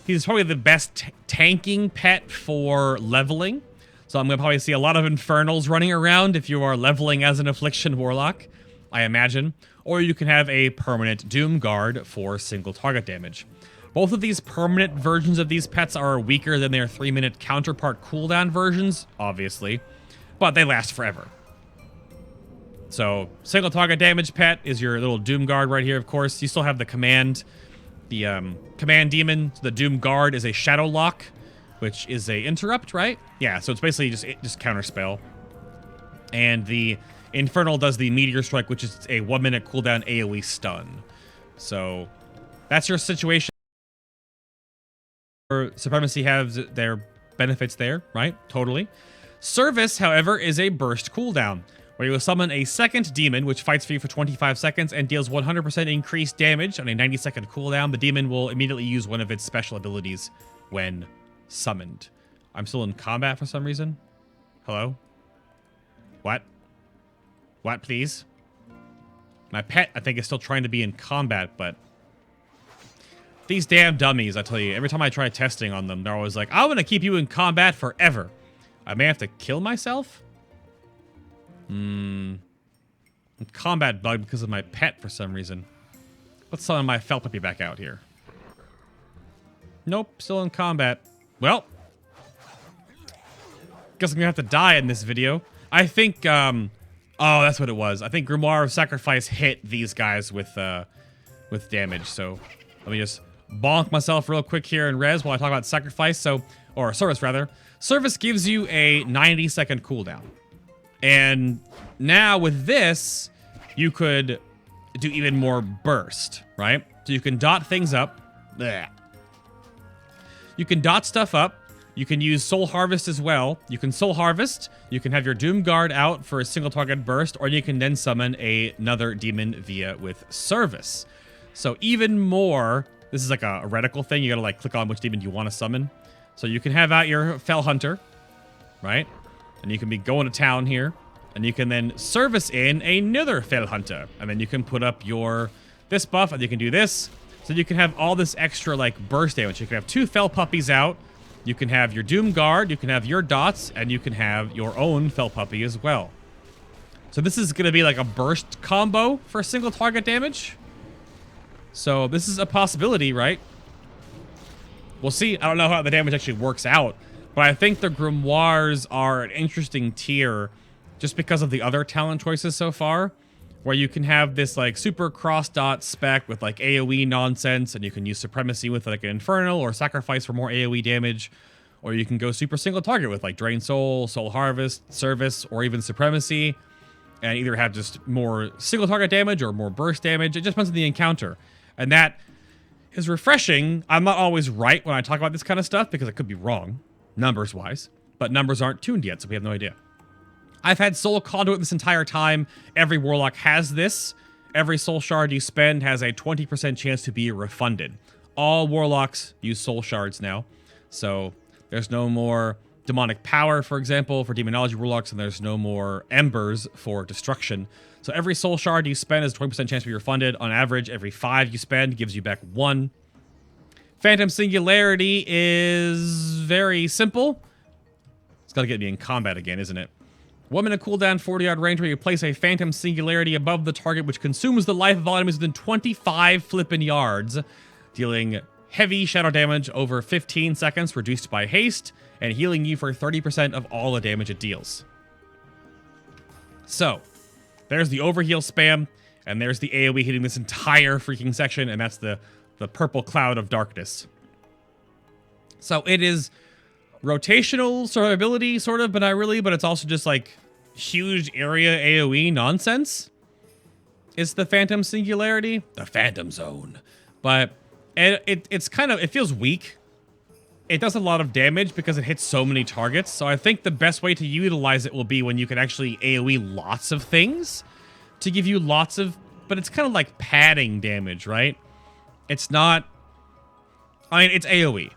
He's probably the best tanking pet for leveling. So I'm going to probably see a lot of Infernals running around if you are leveling as an Affliction Warlock, I imagine. Or you can have a permanent Doom Guard for single target damage. Both of these permanent versions of these pets are weaker than their 3-minute counterpart cooldown versions, obviously. But they last forever. So, single target damage pet is your little Doom Guard right here, of course. You still have the command command demon. So the Doom Guard is a Shadow Lock, which is a interrupt, right? Yeah, so it's basically just counterspell. And the Infernal does the Meteor Strike, which is a 1-minute cooldown AoE stun. So that's your situation. Supremacy has their benefits there, right? Totally. Service, however, is a burst cooldown, where you will summon a second demon, which fights for you for 25 seconds and deals 100% increased damage on a 90-second cooldown. The demon will immediately use one of its special abilities when summoned. I'm still in combat for some reason. Hello? What? What, please? My pet, I think, is still trying to be in combat, but these damn dummies, I tell you, every time I try testing on them, they're always like, I'm going to keep you in combat forever. I may have to kill myself? I'm combat bugged because of my pet for some reason. Let's summon my felt puppy back out here. Nope, still in combat. Well, guess I'm gonna have to die in this video. I think, oh, that's what it was. I think Grimoire of Sacrifice hit these guys with damage. So let me just bonk myself real quick here in res while I talk about Sacrifice. Or Service rather. Service gives you a 90-second cooldown. And now with this, you could do even more burst, right? So you can dot things up. Blech. You can dot stuff up. You can use Soul Harvest as well. You can Soul Harvest. You can have your Doom Guard out for a single target burst, or you can then summon another demon via with Service. So even more, this is like a reticle thing. You gotta like click on which demon you want to summon. So you can have out your Fell Hunter, right? And you can be going to town here. And you can then service in another Fell Hunter. And then you can put up this buff, and you can do this. So you can have all this extra, like, burst damage. You can have 2 Fell Puppies out. You can have your Doom Guard. You can have your dots. And you can have your own Fell Puppy as well. So this is going to be like a burst combo for single target damage. So this is a possibility, right? We'll see. I don't know how the damage actually works out. But I think the Grimoires are an interesting tier just because of the other talent choices so far. where you can have this like super cross dot spec with like AoE nonsense, and you can use Supremacy with like an Infernal or Sacrifice for more AoE damage, or you can go super single target with like Drain Soul, Soul Harvest, Service, or even Supremacy, and either have just more single target damage or more burst damage. It just depends on the encounter, and that is refreshing. I'm not always right when I talk about this kind of stuff because I could be wrong, numbers-wise, but numbers aren't tuned yet, so we have no idea. I've had Soul Conduit this entire time. Every Warlock has this. Every Soul Shard you spend has a 20% chance to be refunded. All Warlocks use Soul Shards now, so there's no more Demonic Power, for example, for Demonology Warlocks, and there's no more Embers for Destruction. So every Soul Shard you spend has a 20% chance to be refunded. On average, every 5 you spend gives you back 1. Phantom Singularity is very simple. It's got to get me in combat again, isn't it? 1 minute cooldown, 40-yard range, where you place a Phantom Singularity above the target, which consumes the life of all enemies within 25 flippin' yards, dealing heavy shadow damage over 15 seconds, reduced by haste, and healing you for 30% of all the damage it deals. So, there's the overheal spam, and there's the AoE hitting this entire freaking section, and that's the purple cloud of darkness. So it is rotational survivability, sort of, but not really, but it's also just like huge area AoE nonsense. It's the Phantom Singularity, the Phantom Zone. But it's kind of, it feels weak. It does a lot of damage because it hits so many targets. So I think the best way to utilize it will be when you can actually AoE lots of things to give you lots of, but it's kind of like padding damage, right? It's not, I mean, it's AoE.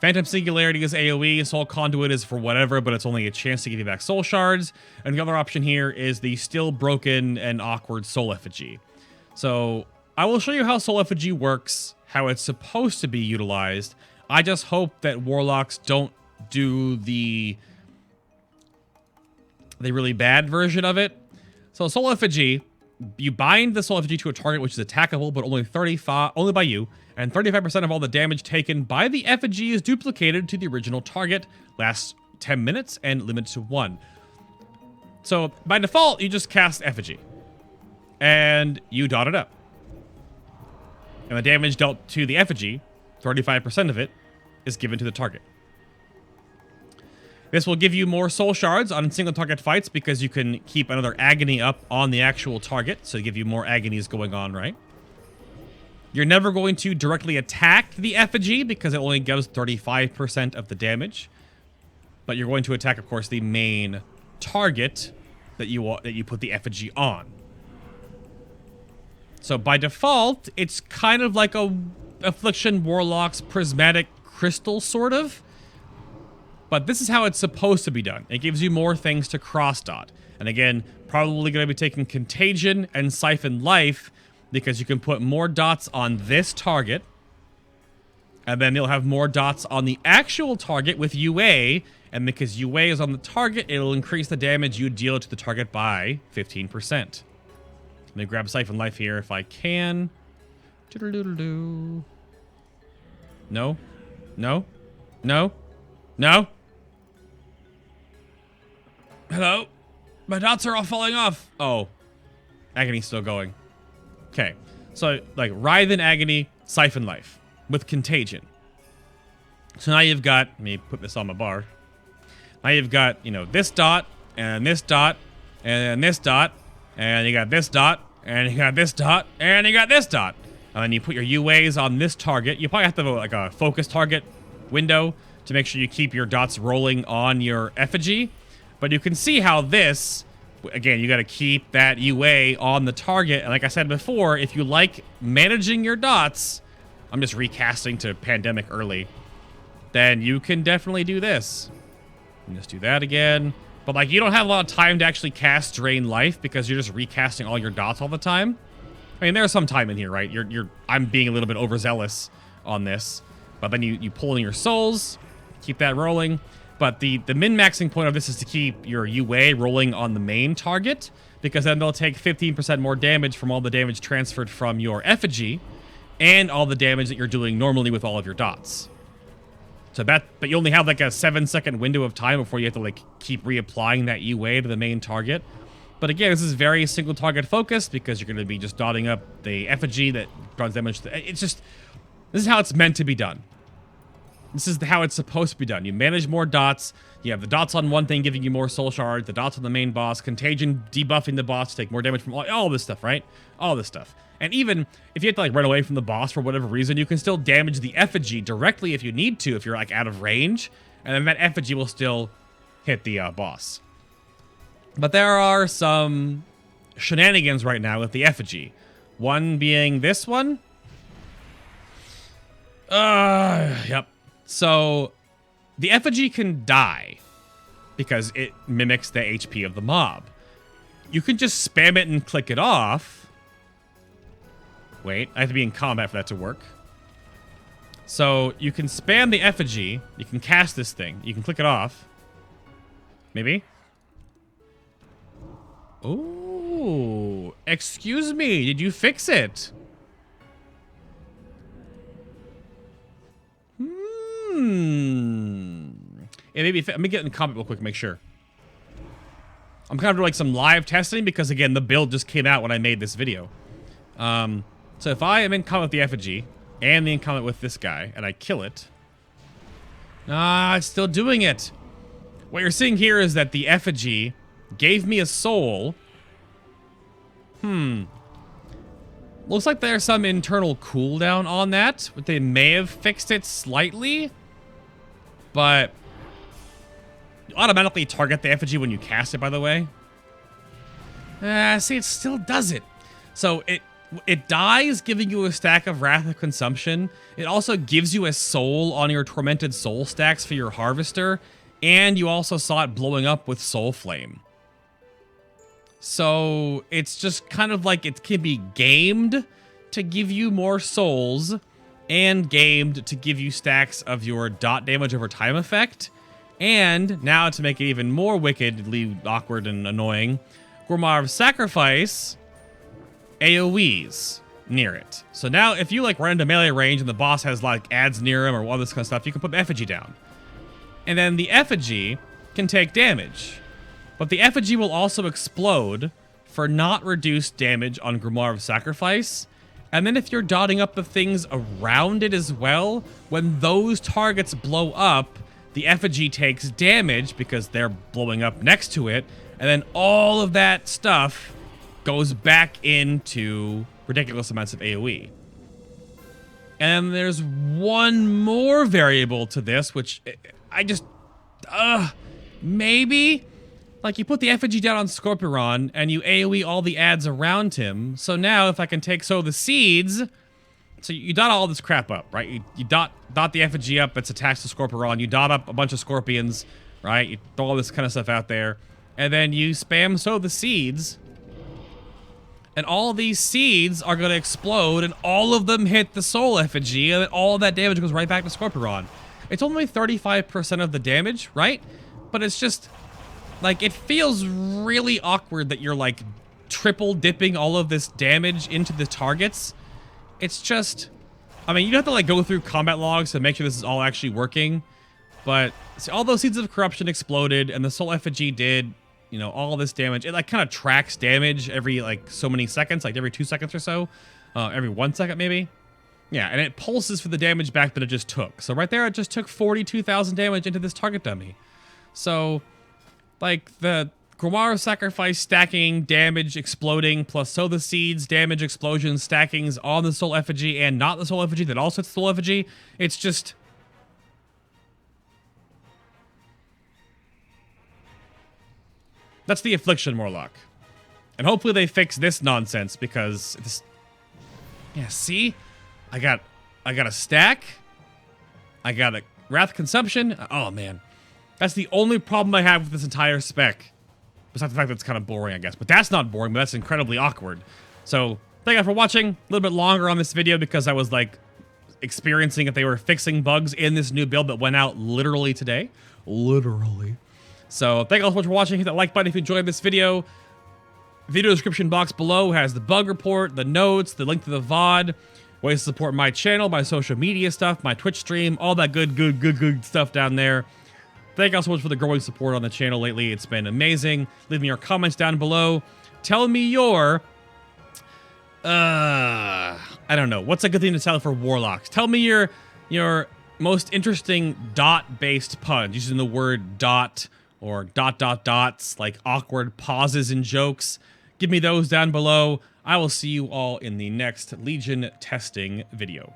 Phantom Singularity is AoE, Soul Conduit is for whatever, but it's only a chance to give you back Soul Shards. And the other option here is the still broken and awkward Soul Effigy. So I will show you how Soul Effigy works, how it's supposed to be utilized. I just hope that Warlocks don't do the really bad version of it. So Soul Effigy, you bind the Soul Effigy to a target which is attackable, but only by you, and 35% of all the damage taken by the effigy is duplicated to the original target, lasts 10 minutes, and limited to 1. So by default, you just cast Effigy, and you dot it up. And the damage dealt to the effigy, 35% of it, is given to the target. This will give you more soul shards on single target fights because you can keep another agony up on the actual target, so give you more agonies going on, right? You're never going to directly attack the effigy because it only gives 35% of the damage. But you're going to attack, of course, the main target that you put the effigy on. So by default, it's kind of like a Affliction Warlock's Prismatic Crystal, sort of. But this is how it's supposed to be done. It gives you more things to cross-dot. And again, probably going to be taking Contagion and Siphon Life because you can put more dots on this target. And then you'll have more dots on the actual target with UA. And because UA is on the target, it'll increase the damage you deal to the target by 15%. Let me grab Siphon Life here if I can. No. No. No. No. Hello? My dots are all falling off. Oh. Agony's still going. Okay. So, like, Writhe in Agony, Siphon Life with Contagion. So now you've got, let me put this on my bar. Now you've got, you know, this dot, and this dot, and this dot, and you got this dot, and you got this dot, and you got this dot. And then you put your UAs on this target. You probably have to have like a focus target window to make sure you keep your dots rolling on your effigy. But you can see how this, again, you got to keep that UA on the target. And like I said before, if you like managing your dots, I'm just recasting to Pandemic early, then you can definitely do this. And just do that again. But like, you don't have a lot of time to actually cast Drain Life because you're just recasting all your dots all the time. I mean, there's some time in here, right? I'm being a little bit overzealous on this. But then you pull in your souls, keep that rolling. But the min-maxing point of this is to keep your UA rolling on the main target, because then they'll take 15% more damage from all the damage transferred from your effigy, and all the damage that you're doing normally with all of your dots. So but you only have like a 7-second window of time before you have to like keep reapplying that UA to the main target. But again, this is very single target focused because you're going to be just dotting up the effigy that runs damage. It's just, this is how it's meant to be done. This is how it's supposed to be done. You manage more dots. You have the dots on one thing giving you more soul shards, the dots on the main boss, contagion debuffing the boss to take more damage from all this stuff, right? All this stuff. And even if you have to like run away from the boss for whatever reason, you can still damage the effigy directly if you need to, if you're like out of range. And then that effigy will still hit the boss. But there are some shenanigans right now with the effigy. One being this one. Yep. So the effigy can die because it mimics the HP of the mob. You can just spam it and click it off. Wait, I have to be in combat for that to work. So you can spam the effigy. You can cast this thing. You can click it off. Maybe. Oh, excuse me. Did you fix it? Yeah, maybe. Let me get in combat real quick and make sure. I'm kind of doing like some live testing because again, the build just came out when I made this video. So if I am in combat with the effigy and in combat with this guy and I kill it, it's still doing it. What you're seeing here is that the effigy gave me a soul. Looks like there's some internal cooldown on that. But they may have fixed it slightly. But you automatically target the effigy when you cast it, by the way. See, it still does it. So it dies, giving you a stack of Wrath of Consumption. It also gives you a soul on your Tormented Soul stacks for your Harvester. And you also saw it blowing up with Soul Flame. So it's just kind of like it can be gamed to give you more souls and gamed to give you stacks of your dot damage over time effect. And now to make it even more wickedly awkward and annoying, Grimoire of Sacrifice AoEs near it. So now if you like run into melee range and the boss has like adds near him or all this kind of stuff, you can put the effigy down. And then the effigy can take damage. But the effigy will also explode for not reduced damage on Grimoire of Sacrifice. And then if you're dotting up the things around it as well, when those targets blow up, the effigy takes damage because they're blowing up next to it. And then all of that stuff goes back into ridiculous amounts of AoE. And there's one more variable to this, which I just, maybe, like you put the effigy down on Scorpion and you AoE all the ads around him. So now if I can take the seeds, so you dot all this crap up, right? You dot the effigy up that's attached to Scorpion. You dot up a bunch of scorpions, right? You throw all this kind of stuff out there. And then you spam sow the seeds. And all these seeds are going to explode and all of them hit the soul effigy. And then all of that damage goes right back to Scorpion. It's only 35% of the damage, right? But it's just, like, it feels really awkward that you're, like, triple dipping all of this damage into the targets. It's just, I mean, you have to, like, go through combat logs to make sure this is all actually working. But, see, all those Seeds of Corruption exploded, and the soul effigy did, you know, all this damage. It, like, kind of tracks damage every, like, so many seconds, like, every 2 seconds or so. Every 1 second, maybe. Yeah, and it pulses for the damage back that it just took. So right there, it just took 42,000 damage into this target dummy. So, like, the Grimoire of Sacrifice stacking, damage, exploding, plus sow the seeds, damage, explosions, stackings on the soul effigy and not the soul effigy that also hits the soul effigy. It's just... That's the Affliction Warlock. And hopefully they fix this nonsense because... this. Yeah, see? I got a stack. I got a Wrath Consumption. Oh, man. That's the only problem I have with this entire spec. Besides the fact that it's kind of boring, I guess. But that's not boring, but that's incredibly awkward. So, thank you for watching. A little bit longer on this video because I was, like, experiencing if they were fixing bugs in this new build that went out literally today. Literally. So, thank you all so much for watching. Hit that like button if you enjoyed this video. Video description box below has the bug report, the notes, the link to the VOD, ways to support my channel, my social media stuff, my Twitch stream, all that good stuff down there. Thank you all so much for the growing support on the channel lately. It's been amazing. Leave me your comments down below. Tell me your... I don't know. What's a good thing to tell for Warlocks? Tell me your most interesting dot-based puns, using the word dot or dots, like awkward pauses in jokes. Give me those down below. I will see you all in the next Legion testing video.